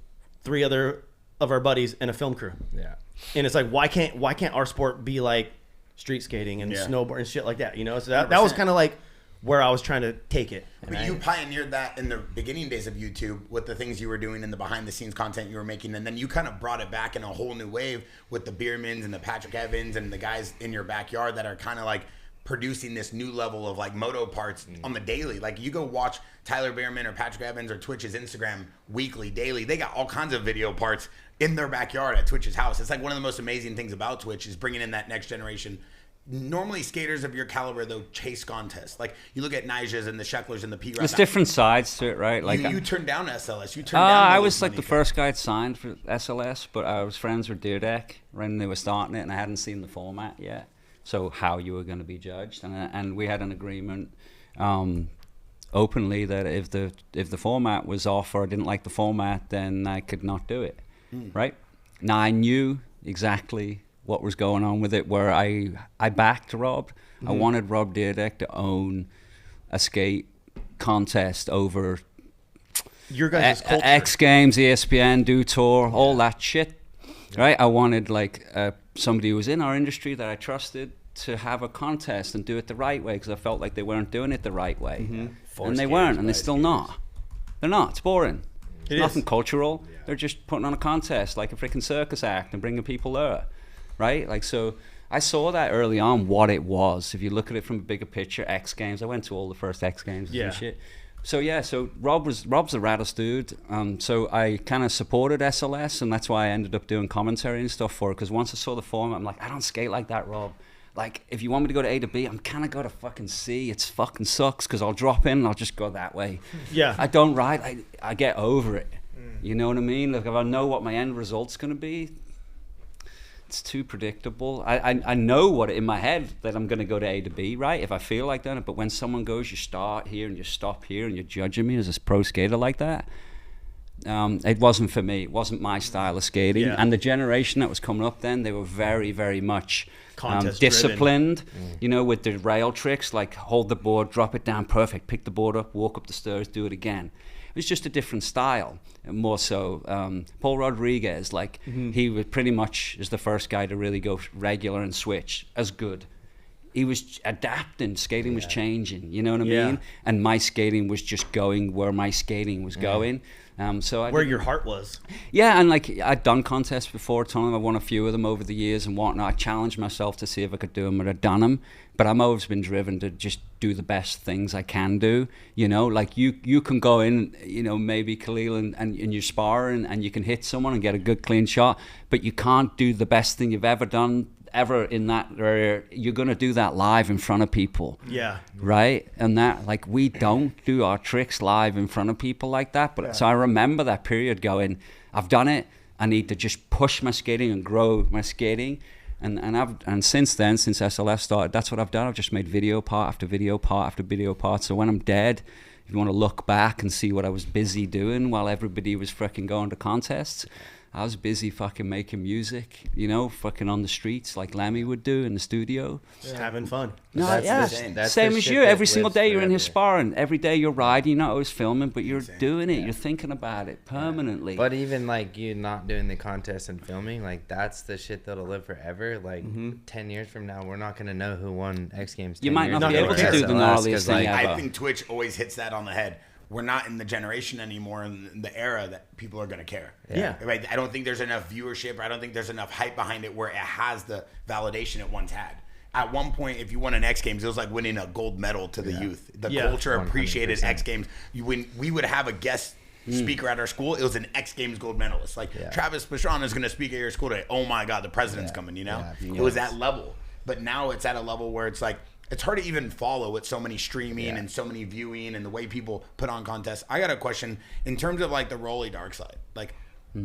3 other of our buddies and a film crew. Yeah. And it's like, why can't our sport be like street skating and snowboard and shit like that, you know? So that was kind of like where I was trying to take it. But you pioneered that in the beginning days of YouTube with the things you were doing and the behind the scenes content you were making. And then you kind of brought it back in a whole new wave with the Biermans and the Patrick Evans and the guys in your backyard that are kind of like producing this new level of like moto parts on the daily. Like you go watch Tyler Bierman or Patrick Evans or Twitch's Instagram weekly, daily. They got all kinds of video parts in their backyard at Twitch's house. It's like one of the most amazing things about Twitch is bringing in that next generation. Normally skaters of your caliber though chase contests. Like you look at Nija's and the Shecklers and the P. There's different sides to it, right? Like you turned down SLS. You turned down. I was like the first guy signed for SLS, but I was friends with Deerdeck when they were starting it, and I hadn't seen the format yet. So how you were going to be judged, and we had an agreement openly that if the format was off or I didn't like the format, then I could not do it. Right? Now I knew exactly what was going on with it, where I backed Rob. I wanted Rob Deerdeck to own a skate contest over your guys' culture. X Games, ESPN, Do Tour, all that shit, right? I wanted like somebody who was in our industry that I trusted to have a contest and do it the right way, because I felt like they weren't doing it the right way. And they weren't, and they're still not. They're not. It's boring. It's nothing cultural. They're just putting on a contest like a freaking circus act and bringing people there. Right? Like, so I saw that early on what it was. If you look at it from a bigger picture, X Games, I went to all the first X Games and shit. So Rob's the raddest dude. So I kind of supported SLS, and that's why I ended up doing commentary and stuff for it, because once I saw the format, I'm like, I don't skate like that, Rob. Like, if you want me to go to A to B, I'm kind of go to fucking C. It's fucking sucks, because I'll drop in and I'll just go that way. Yeah. I don't ride. I get over it. You know what I mean? Like, if I know what my end result's going to be, it's too predictable. I know what in my head that I'm going to go to A to B, right? If I feel like that, but when someone goes, you start here and you stop here, and you're judging me as a pro skater like that, it wasn't for me. It wasn't my style of skating. And the generation that was coming up then, they were very, very much disciplined, you know, with the rail tricks, like hold the board, drop it down, perfect, pick the board up, walk up the stairs, do it again. It was just a different style, more so. Paul Rodriguez, like he was pretty much is the first guy to really go regular and switch as good. He was adapting, skating was changing, you know what I mean? And my skating was just going where my skating was going. So where your heart was. Yeah, and like I'd done contests before, I won a few of them over the years and whatnot. I challenged myself to see if I could do them, and I'd done them. But I've always been driven to just do the best things I can do. You know, like you can go in, you know, maybe Khalil and you spar and you can hit someone and get a good clean shot, but you can't do the best thing you've ever done ever in that area. You're going to do that live in front of people. Right? And that, like, we don't do our tricks live in front of people like that. But so I remember that period I've done it. I need to just push my skating and grow my skating. And since then, since SLS started, that's what I've done. I've just made video part after video part after video part. So when I'm dead, if you want to look back and see what I was busy doing while everybody was freaking going to contests, I was busy fucking making music, you know, fucking on the streets like Lemmy would do in the studio. Just having fun. No, same as you. Every single day you're in here sparring. Every day you're riding. You're not always filming, but you're doing it. You're thinking about it permanently. But even like you not doing the contest and filming, like that's the shit that'll live forever. Like 10 years from now, we're not going to know who won X Games. You might not be able to do the gnarliest thing ever. I think Twitch always hits that on the head. We're not in the generation anymore, in the era that people are going to care. Right? I don't think there's enough viewership. I don't think there's enough hype behind it where it has the validation it once had. at one point, if you won an X Games, it was like winning a gold medal to the youth. The culture appreciated 100%. X Games. We would have a guest speaker at our school. It was an X Games gold medalist. Like Travis Pastrana is going to speak at your school today. Oh my God, the president's coming. You know, it was that level. But now it's at a level where it's like it's hard to even follow with so many streaming and so many viewing and the way people put on contests. I got a question in terms of like the Rowley Darkslide. Like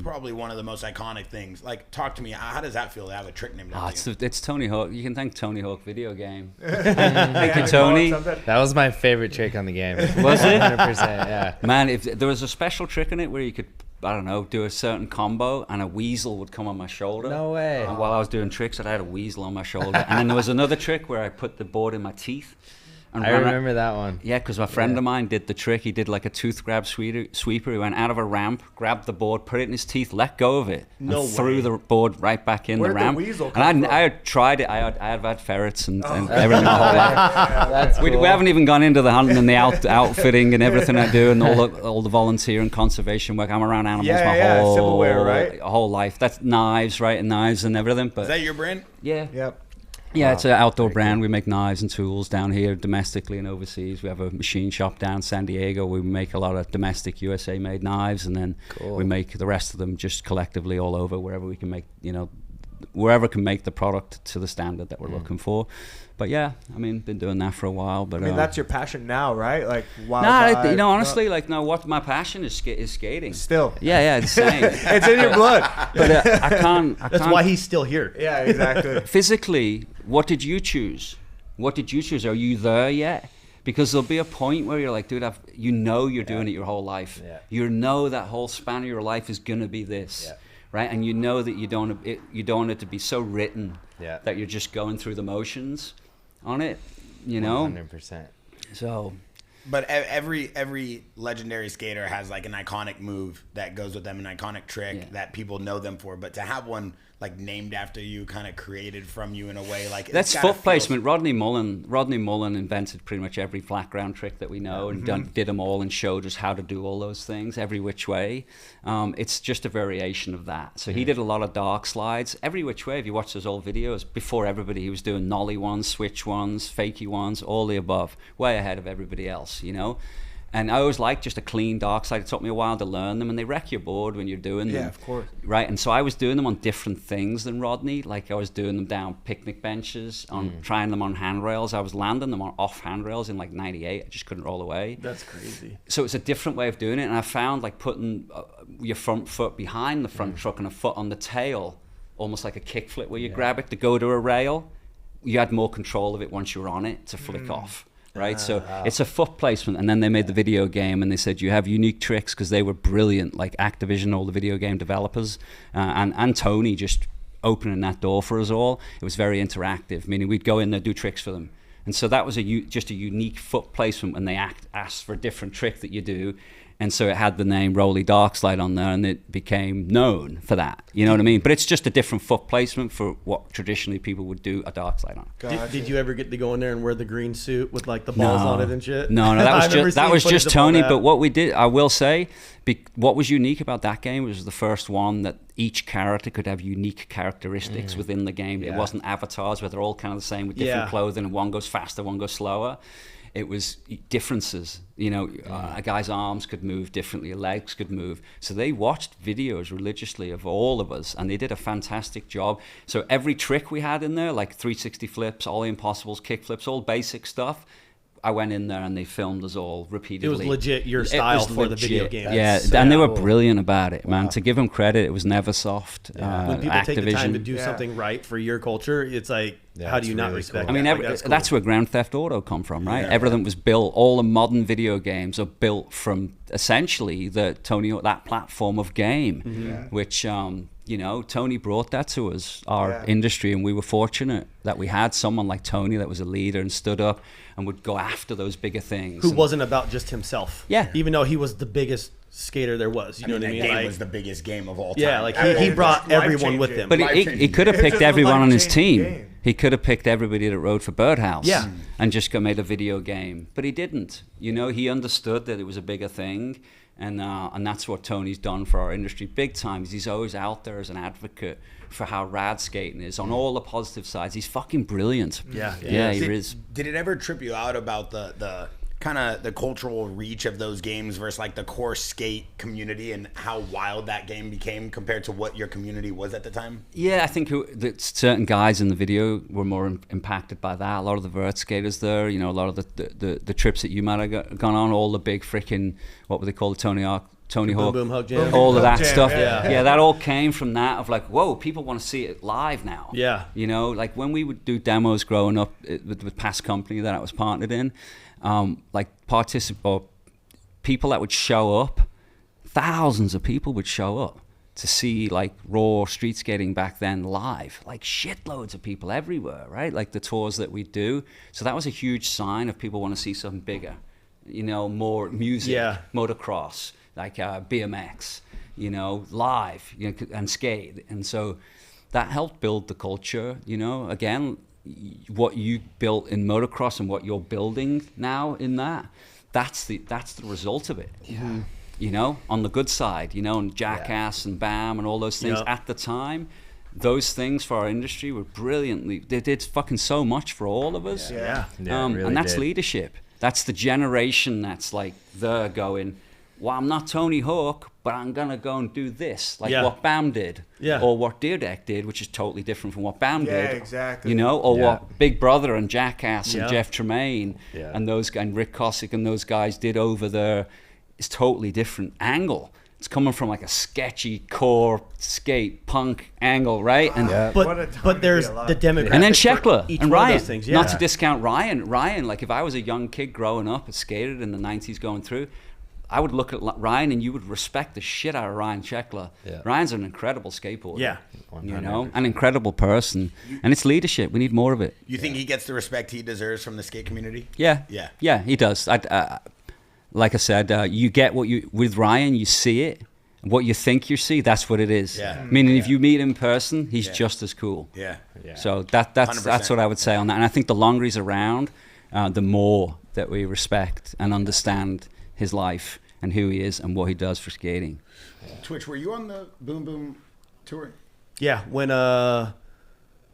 probably one of the most iconic things. Like, talk to me. How does that feel to have a trick named after you? It's Tony Hawk. You can thank Tony Hawk video game. Thank you, Tony. That was my favorite trick on the game. Was it? 100%, yeah. Man, if there was a special trick in it where you could, I don't know, do a certain combo and a weasel would come on my shoulder. No way. And while I was doing tricks, I had a weasel on my shoulder. And then there was another trick where I put the board in my teeth. And I remember that one. Yeah, because my friend of mine did the trick. He did like a tooth grab sweeper. He went out of a ramp, grabbed the board, put it in his teeth, let go of it, and threw the board right back in the ramp. Where'd the weasel come from? I had tried it. I have had ferrets and everything. That's cool. We haven't even gone into the hunting and the outfitting and everything I do and all the volunteer and conservation work. I'm around animals my whole Civil-ware, right? whole life. That's knives, right? And knives and everything. But Is that your brand? yeah. Yep. Yeah, it's an outdoor brand. We make knives and tools down here domestically and overseas. We have a machine shop down in San Diego. We make a lot of domestic USA-made knives, and then we make the rest of them just collectively all over wherever we can make, wherever can make the product to the standard that we're looking for. But yeah, I mean, been doing that for a while. But I mean, that's your passion now, right? Like, wildlife. Honestly, what my passion is skating. Still. Yeah, it's the same. It's in your blood. But I can't. That's why he's still here. Yeah, exactly. Physically, what did you choose? Are you there yet? Because there'll be a point where you're like, dude, you're doing it your whole life. Yeah. You know that whole span of your life is gonna be this, right? And you know that you don't want it to be so written that you're just going through the motions on it, 100%. So, but every legendary skater has like an iconic move that goes with them, an iconic trick that people know them for. But to have one like named after you, kind of created from you in a way, like that's foot placement. Rodney Mullen invented pretty much every flat ground trick that we know and did them all and showed us how to do all those things every which way. It's just a variation of that. So he did a lot of dark slides every which way. If you watch those old videos, before everybody, he was doing nollie ones, switch ones, fakey ones, all the above, way ahead of everybody else, And I always liked just a clean dark slide. It took me a while to learn them, and they wreck your board when you're doing them. Yeah, of course. Right, and so I was doing them on different things than Rodney. Like I was doing them down picnic benches, trying them on handrails. I was landing them on off handrails in like '98. I just couldn't roll away. That's crazy. So it's a different way of doing it, and I found like putting your front foot behind the front truck and a foot on the tail, almost like a kickflip where you grab it to go to a rail. You had more control of it once you were on it to flick off. Right, so it's a foot placement, and then they made the video game, and they said you have unique tricks because they were brilliant, like Activision, all the video game developers, and Tony just opening that door for us all. It was very interactive, meaning we'd go in there, do tricks for them, and so that was just a unique foot placement when they asked for a different trick that you do. And so it had the name Rowley Darkslide on there, and it became known for that. You know what I mean? But it's just a different foot placement for what traditionally people would do a Darkslide on. Did you ever get to go in there and wear the green suit with like the balls on it and shit? No, that was just Tony. But what we did, I will say, what was unique about that game was the first one that each character could have unique characteristics within the game. It wasn't avatars where they're all kind of the same with different clothing, and one goes faster, one goes slower. It was differences, a guy's arms could move differently, your legs could move. So they watched videos religiously of all of us, and they did a fantastic job. So every trick we had in there, like 360 flips, ollie impossibles, kick flips, all basic stuff, I went in there and they filmed us all repeatedly. It was legit your style for the video game. Yeah, and they were brilliant about it, man. To give them credit, it was Neversoft, when people Activision. take the time to do something right for your culture, it's like, how do you not respect cool. I mean, that's where Grand Theft Auto come from, right? Everything was built, all the modern video games are built from essentially that platform of game, which, Tony brought that to us, our industry, and we were fortunate that we had someone like Tony that was a leader and stood up and would go after those bigger things. Who wasn't about just himself. Yeah. Even though he was the biggest skater there was. You know what I mean? That game Like, was the biggest game of all time. yeah, like he brought everyone with him. But he could have It's picked just a everyone on his life-changing team. game. He could have picked everybody that rode for Birdhouse. Yeah. And just made a video game. But he didn't. You know, he understood that it was a bigger thing. And that's what Tony's done for our industry big time. He's always out there as an advocate for how rad skating is on all the positive sides. He's fucking brilliant. Yeah. He is. Did it ever trip you out about the kind of the cultural reach of those games versus like the core skate community and how wild that game became compared to what your community was at the time? Yeah, I think that certain guys in the video were more impacted by that. A lot of the vert skaters there, you know, a lot of the trips that you might have gone on, all the big freaking, what were they called, Tony Hawk, Boom Hug Jam. all of that Jam, stuff. yeah. That all came from that of like, whoa, people want to see it live now. Yeah. You know, like when we would do demos growing up with past company that I was partnered in, like people that would show up, thousands of people would show up to see like raw street skating back then live, like shitloads of people everywhere, right? Like the tours that we do. So that was a huge sign of people want to see something bigger, you know, more music, motocross, like BMX, you know, live, you know, and skate. And so that helped build the culture, you know, again, what you built in motocross and what you're building now in that's the result of it. Yeah. You know, on the good side, you know, and Jackass and BAM and all those things at the time, those things for our industry were brilliantly, they did fucking so much for all of us. Really and that's did. leadership. That's the generation that's like, they're going, well, I'm not Tony Hawk, but I'm going to go and do this, like what BAM did, or what Deerdeck did, which is totally different from what BAM did. Yeah, exactly. You know, or what Big Brother and Jackass and Jeff Tremaine and those guys, and Rick Cossack and those guys did over there is totally different angle. It's coming from like a sketchy core skate punk angle, right? And but there's the demographic. and then Sheckler each and one of Ryan. those things, Not to discount Ryan. Ryan, like if I was a young kid growing up, skated in the 90s going through, I would look at Ryan and you would respect the shit out of Ryan Sheckler. Yeah. Ryan's an incredible skateboarder. Yeah. You know, an incredible person. And it's leadership. We need more of it. You think he gets the respect he deserves from the skate community? Yeah. Yeah. Yeah, he does. Like I said, you get what you, with Ryan, you see it. What you think you see, that's what it is. Yeah. Meaning if you meet him in person, he's just as cool. Yeah. So that's what I would say on that. And I think the longer he's around, the more that we respect and understand his life and who he is and what he does for skating. Twitch, were you on the Boom Boom tour? Yeah, when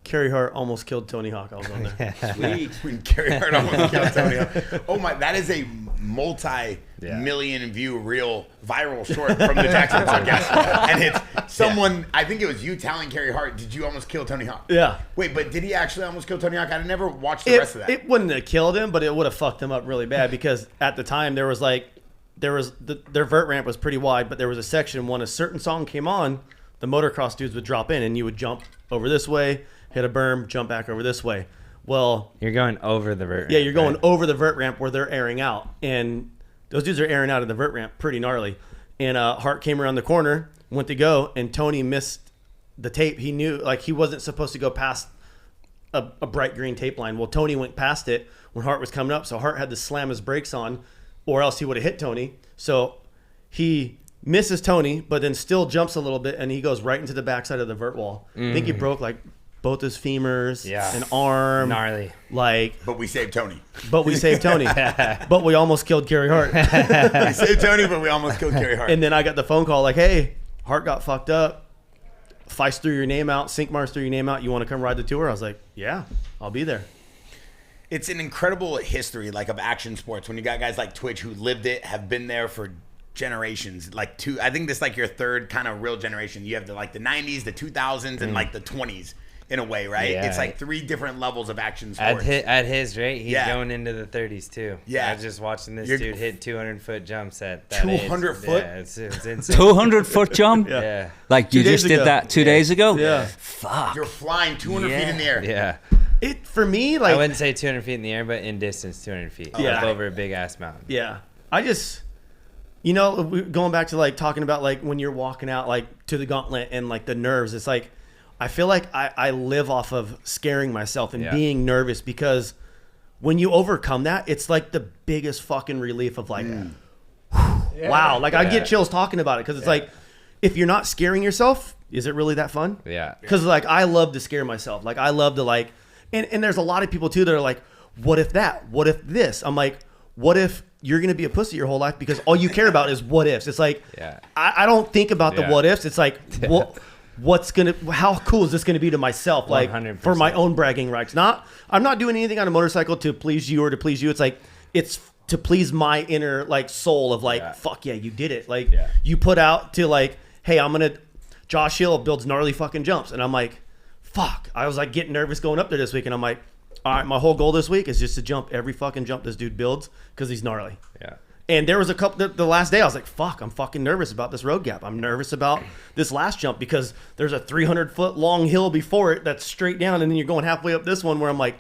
Carey Hart almost killed Tony Hawk, I was on there. Sweet. When Carey Hart almost killed Tony Hawk. Oh my, that is a multi-million view reel viral short from the Jaxxon podcast. And it's someone, I think it was you telling Carey Hart, did you almost kill Tony Hawk? Yeah. Wait, but did he actually almost kill Tony Hawk? I never watched the rest of that. It wouldn't have killed him, but it would have fucked him up really bad because at the time their vert ramp was pretty wide, but there was a section when a certain song came on, the motocross dudes would drop in and you would jump over this way, hit a berm, jump back over this way. Well, you're going over the vert ramp. Yeah, you're going over the vert ramp where they're airing out. And those dudes are airing out of the vert ramp pretty gnarly. And Hart came around the corner, went to go, and Tony missed the tape. He knew, like, he wasn't supposed to go past a bright green tape line. Well, Tony went past it when Hart was coming up, so Hart had to slam his brakes on, or else he would have hit Tony. So he misses Tony, but then still jumps a little bit, and he goes right into the backside of the vert wall. I think he broke, like, both his femurs, an arm. Gnarly. But we saved Tony. But we almost killed Carey Hart. We saved Tony, but we almost killed Carey Hart. And then I got the phone call like, hey, Hart got fucked up. Feist threw your name out. Sink Mars threw your name out. You want to come ride the tour? I was like, yeah, I'll be there. It's an incredible history, like, of action sports when you got guys like Twitch who lived it, have been there for generations. I think this is like your third kind of real generation. You have the 90s, the 2000s, and like the 20s. In a way, right? Yeah. It's like three different levels of action sports. At his rate, he's going into the 30s too. Yeah. I was just watching this dude hit 200-foot jumps at that 200 age. foot? Yeah, it's insane. 200-foot jump? Yeah. Like you just did that 2 days ago? Yeah. Fuck. You're flying 200 feet in the air. Yeah. It for me, I wouldn't say 200 feet in the air, but in distance, 200 feet. Yeah. Up over a big ass mountain. Yeah. I just, going back to like talking about like when you're walking out like to the gauntlet and like the nerves, it's like, I feel like I live off of scaring myself and being nervous because when you overcome that, it's like the biggest fucking relief of like, wow. Like I get chills talking about it because it's like, if you're not scaring yourself, is it really that fun? Yeah. Because like I love to scare myself. Like I love to like, and there's a lot of people too that are like, what if that? What if this? I'm like, what if you're gonna be a pussy your whole life because all you care about is what ifs? It's like, I don't think about the what ifs. It's like, how cool is this gonna be to myself? Like 100%. for my own bragging rights. I'm not doing anything on a motorcycle to please you or to please you. It's like, it's to please my inner like soul of like, fuck yeah, you did it. Like you put out to like, hey, Josh Hill builds gnarly fucking jumps. And I'm like, fuck. I was like getting nervous going up there this week. And I'm like, all right, my whole goal this week is just to jump every fucking jump this dude builds because he's gnarly. Yeah. And there was a couple, the last day I was like, fuck, I'm fucking nervous about this road gap. I'm nervous about this last jump because there's a 300-foot long hill before it that's straight down. And then you're going halfway up this one where I'm like,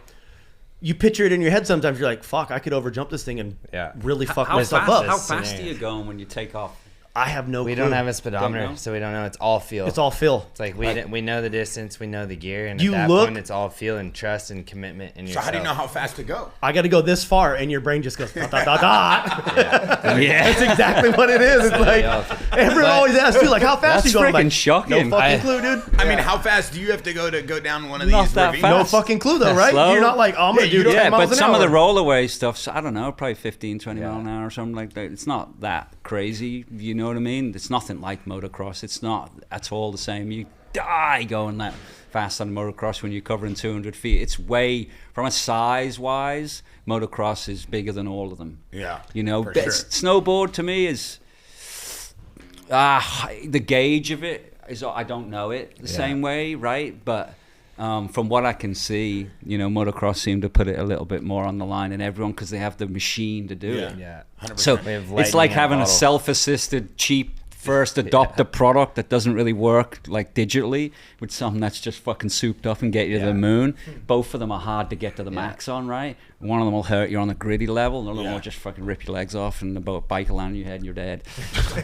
you picture it in your head sometimes. You're like, fuck, I could overjump this thing and really fuck myself up. How fast are you going when you take off? I have no clue. We don't have a speedometer, so we don't know. It's all feel. It's all feel. It's like we know the distance, we know the gear, and You at that look- point, it's all feel and trust and commitment in So yourself. how do you know how fast to go? I got to go this far, and your brain just goes dot dot dot dot. Yeah. That's exactly what it is. It's like everyone always asks you, like, how fast That's you going? I'm freaking like, shocking. No fucking clue, dude. I mean, how fast do you have to go down one of Not these that ravines? fast. No fucking clue, though, right? Slow. You're not like, oh, I'm gonna do 10 Yeah, miles but an some hour. of the rollerway stuff, so I don't know, probably 15, 20 mile an hour or something like that. It's not that crazy, you know what I mean? It's nothing like motocross. It's not at all the same. You die going that fast on motocross when you're covering 200 feet. It's way, from a size-wise, motocross is bigger than all of them. Yeah, You know, for sure. snowboard to me is, the gauge of it is, I don't know it the same way, right? But from what I can see, you know, motocross seem to put it a little bit more on the line in everyone because they have the machine to do it. Yeah. 100%. So We have it's like lightning having a bottle. self-assisted, cheap first adopter product that doesn't really work like digitally with something that's just fucking souped up and get you to the moon. Both of them are hard to get to the max on, right? One of them will hurt you on the gritty level, and the other one will just fucking rip your legs off, and the bike will land on your head and you're dead.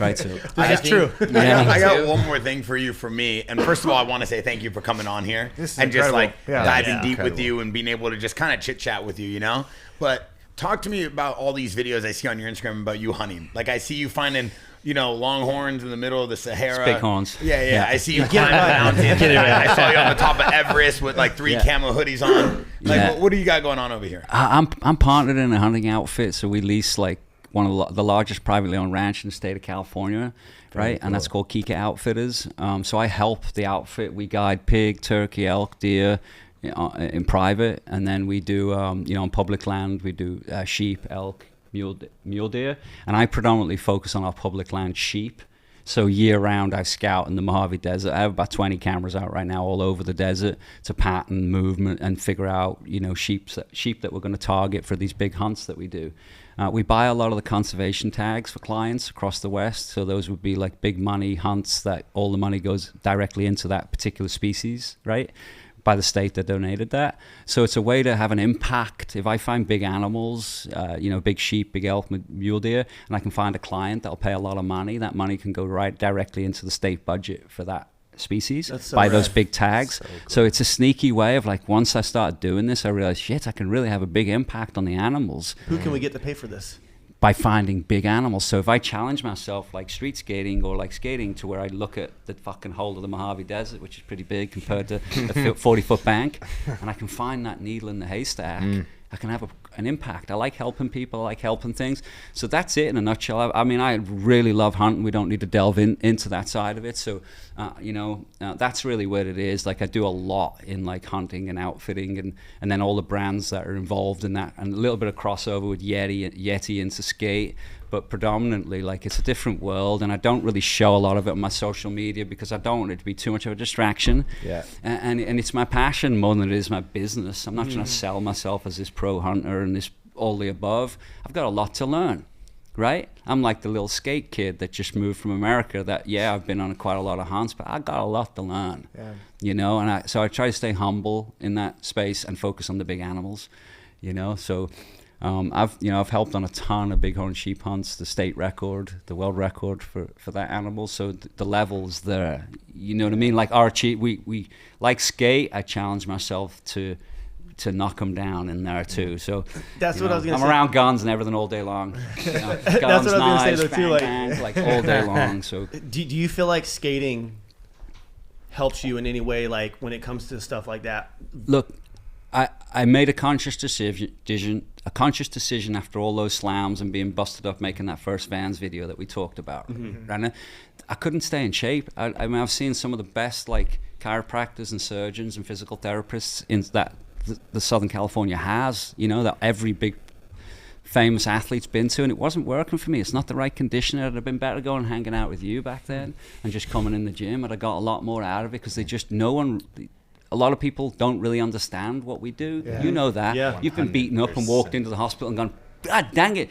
Right? So That's true. I got one more thing for you from me. And first of all, I want to say thank you for coming on here This is and just incredible. like Yeah. diving deep with you and being able to just kind of chit chat with you, you know? But talk to me about all these videos I see on your Instagram about you hunting. Like I see you finding, you know, longhorns in the middle of the Sahara. bighorns. Yeah. I see you climbing mountains. I saw you on the top of Everest with like 3 camo hoodies on. Like, Yeah. what do you got going on over here? I'm partnered in a hunting outfit, so we lease like one of the largest privately owned ranch in the state of California, right? And that's called Kika Outfitters. So I help the outfit. We guide pig, turkey, elk, deer in private, and then we do, you know, on public land we do sheep, elk, mule deer, and I predominantly focus on our public land sheep. So year round I scout in the Mojave Desert. I have about 20 cameras out right now all over the desert to pattern movement and figure out, you know, sheep that we're going to target for these big hunts that we do. We buy a lot of the conservation tags for clients across the West. So those would be like big money hunts that all the money goes directly into that particular species, right? By the state that donated that. So it's a way to have an impact. If I find big animals, you know, big sheep, big elk, mule deer, and I can find a client that'll pay a lot of money, that money can go right directly into the state budget for that species by those big tags. So it's a sneaky way of like, once I started doing this, I realized, shit, I can really have a big impact on the animals. Who can we get to pay for this? By finding big animals. So if I challenge myself like street skating or like skating to where I look at the fucking whole of the Mojave Desert, which is pretty big compared to a 40-foot bank, and I can find that needle in the haystack, I can have an impact. I like helping people. I like helping things. So that's it in a nutshell. I mean, I really love hunting. We don't need to delve into that side of it. So, you know, that's really what it is. Like I do a lot in like hunting and outfitting and then all the brands that are involved in that, and a little bit of crossover with Yeti into skate. But predominantly, like, it's a different world, and I don't really show a lot of it on my social media because I don't want it to be too much of a distraction. Yeah. And it's my passion more than it is my business. I'm not trying to sell myself as this pro hunter and this all the above. I've got a lot to learn, right? I'm like the little skate kid that just moved from America that, yeah, I've been on quite a lot of hunts, but I got a lot to learn, you know? And so I try to stay humble in that space and focus on the big animals, you know? So I've helped on a ton of bighorn sheep hunts, the state record, the world record for that animal. So the level's there, you know what I mean? Like Archie, we like skate. I challenge myself to to knock them down in there too. So That's what I was gonna I'm say. around guns and everything all day long. Guns, That's what I was gonna say, knives, though, too, bang, like all day long. So Do you feel like skating helps you in any way, like when it comes to stuff like that? look, I made a conscious decision after all those slams and being busted up making that first Vans video that we talked about. And I couldn't stay in shape. I mean, I've seen some of the best like chiropractors and surgeons and physical therapists in that the Southern California has, that every big famous athlete's been to, and it wasn't working for me. It's not the right condition. It'd have been better going and hanging out with you back then and just coming in the gym. And I got a lot more out of it because a lot of people don't really understand what we do. Yeah. You know that. Yeah. You've been beaten up and walked into the hospital and gone, God dang it,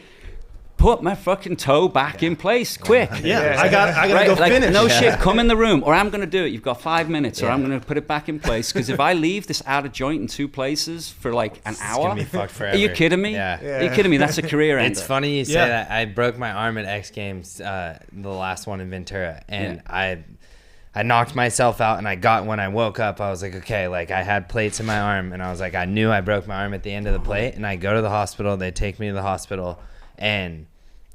put my fucking toe back in place, quick. Yeah, I gotta go Like, finish. no shit, come in the room, or I'm going to do it. You've got 5 minutes, or I'm going to put it back in place. Because if I leave this out of joint in 2 places for like an hour, gonna be fucked forever. are you kidding me? Yeah. Are you kidding me? That's a career ender. It's funny you say Yeah. that. I broke my arm at X Games, the last one in Ventura, and I knocked myself out, and when I woke up, I was like, okay, like I had plates in my arm, and I was like, I knew I broke my arm at the end of the plate, and I go to the hospital. They take me to the hospital, and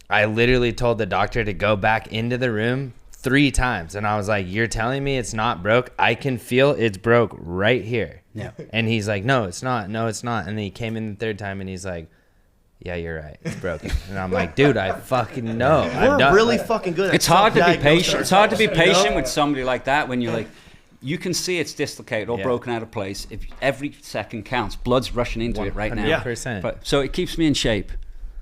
I literally told the doctor to go back into the room 3 times, and I was like, you're telling me it's not broke? I can feel it's broke right here. Yeah. And he's like, no, it's not. No, it's not. And then he came in the 3rd time, and he's like, yeah, you're right. It's broken. And I'm like, dude, I fucking know. We're really fucking good at It's hard to be self-diagnosing patient. It's hard to be ourselves, you know? patient with somebody like that when you're like, you can see it's dislocated or Yeah. broken out of place. If every second counts, blood's rushing into it right now. 100%. But so it keeps me in shape.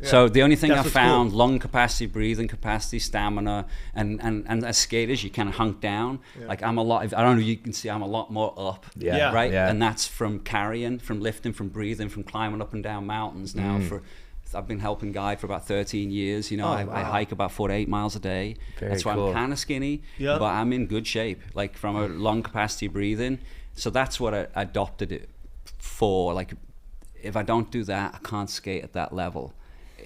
So the only thing That's I what's found, lung capacity, breathing capacity, stamina, and as skaters, you kind of hunk down. Like I don't know if you can see, I'm a lot more up. Yeah. Right? Yeah. And that's from carrying, from lifting, from breathing, from climbing up and down mountains now I've been helping guide for about 13 years. I hike about 4 to 8 miles a day. Very That's why cool. I'm kind of skinny, Yeah. but I'm in good shape, like from a lung capacity breathing. So that's what I adopted it for. Like, if I don't do that, I can't skate at that level.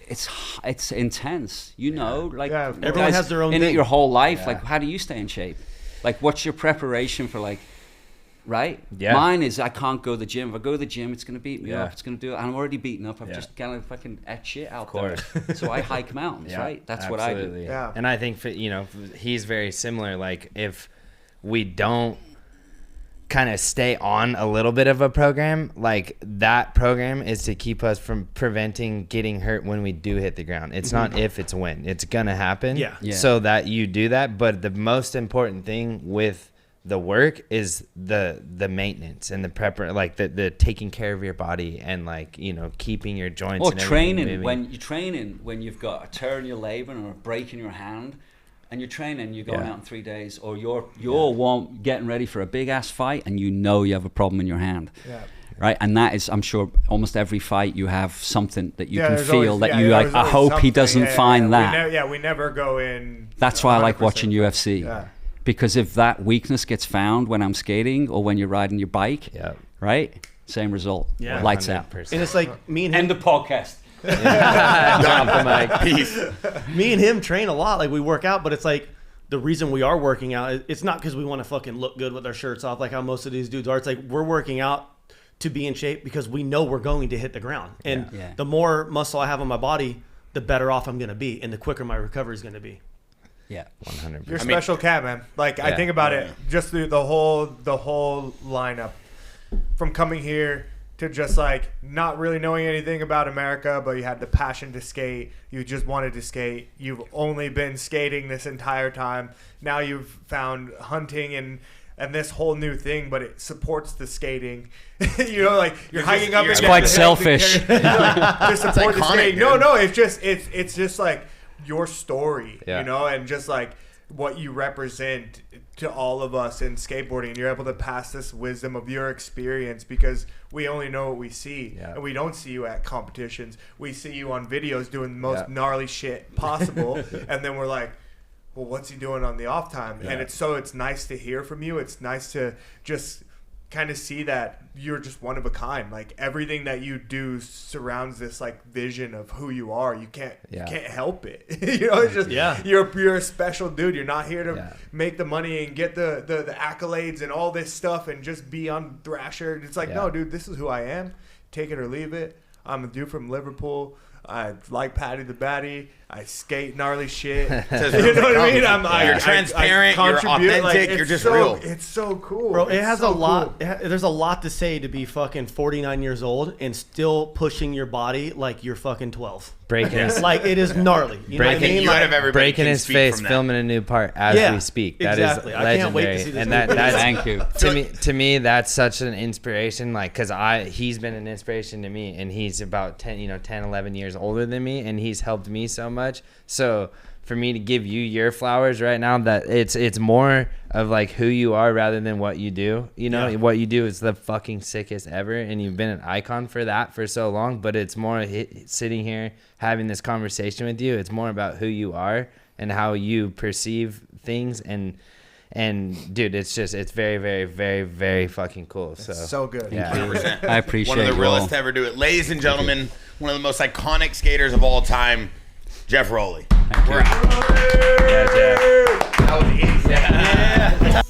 It's intense, like Yeah, you everyone guys has their own in it thing. your whole life. Like, how do you stay in shape? Like, what's your preparation for like? Right? Yeah. Mine is I can't go to the gym. If I go to the gym, it's going to beat me Yeah. up. It's going to do it. And I'm already beaten up. I've Yeah. just kind of fucking ate shit out Of course. there. So I hike mountains, Yeah, right? That's absolutely. what I do. Yeah. And I think he's very similar. Like if we don't kind of stay on a little bit of a program, like that program is to keep us from preventing getting hurt when we do hit the ground. It's not if, it's when. It's gonna happen. Yeah. Yeah. So that you do that. But the most important thing with the work is the maintenance and the prepper, like the taking care of your body and like keeping your joints. Or and everything training moving. when you've got a tear in your labrum or a break in your hand, and you're training, you're going Yeah. out in 3 days, or you're getting ready for a big ass fight, and you have a problem in your hand. Yeah. Right, and that is, I'm sure, almost every fight you have something that you can there's feel always- that yeah, you like. there's I always hope he something. doesn't find that. We never go in. That's why I like 100%. watching UFC. Yeah. Because if that weakness gets found when I'm skating or when you're riding your bike, Yeah. right? Same result. Yeah. Lights out. 100%. And it's like me and him. End the podcast. Drop the mic. Peace. Me and him train a lot. Like we work out, but it's like the reason we are working out, it's not because we want to fucking look good with our shirts off like how most of these dudes are. It's like we're working out to be in shape because we know we're going to hit the ground. And Yeah. the more muscle I have on my body, the better off I'm going to be and the quicker my recovery is going to be. Yeah. 100%. You're a special cat, man. Like I Yeah. think about it, just the whole lineup, from coming here to just like not really knowing anything about America, but you had the passion to skate. You just wanted to skate. You've only been skating this entire time. Now you've found hunting and this whole new thing, but it supports the skating. Like you're hiking up. It's and quite down selfish. to support the iconic, skating. dude. No, it's just like your story, Yeah. and just like what you represent to all of us in skateboarding. And you're able to pass this wisdom of your experience because we only know what we see. Yeah. And we don't see you at competitions. We see you on videos doing the most Yeah. gnarly shit possible. And then we're like, well, what's he doing on the off time? Yeah. And it's nice to hear from you. It's nice to just kind of see that you're just one of a kind. Like everything that you do surrounds this like vision of who you are. You can't help it. You know, it's just you're a special dude. You're not here to make the money and get the accolades and all this stuff and just be on Thrasher. It's like, no, dude, this is who I am. Take it or leave it. I'm a dude from Liverpool. I like Paddy the Batty. I skate gnarly shit. You know what I mean? You're transparent. You're authentic. Like, you're just so, real. It's so cool. Bro, it it's has so a lot. cool. There's a lot to say to be fucking 49 years old and still pushing your body like you're fucking 12. Breaking his, like it is gnarly. You know what I breaking, mean? you out of Like, everybody breaking can his speak face, from that. filming a new part as we speak. That exactly. is I legendary. can't wait to see this and movie. that's Thank you. to me that's such an inspiration. Like, cause he's been an inspiration to me, and he's about 10, 11 years older than me, and he's helped me so much. So for me to give you your flowers right now, that it's more of like who you are rather than what you do. You know, what you do is the fucking sickest ever, and you've been an icon for that for so long. But it's more sitting here having this conversation with you. It's more about who you are and how you perceive things. And dude, it's very, very, very, very fucking cool. So good. Yeah. 100%. I appreciate one of the it, realest Will. to ever do it. Ladies and gentlemen, one of the most iconic skaters of all time, Geoff Rowley. We're out. Yeah, Jeff. That was insane.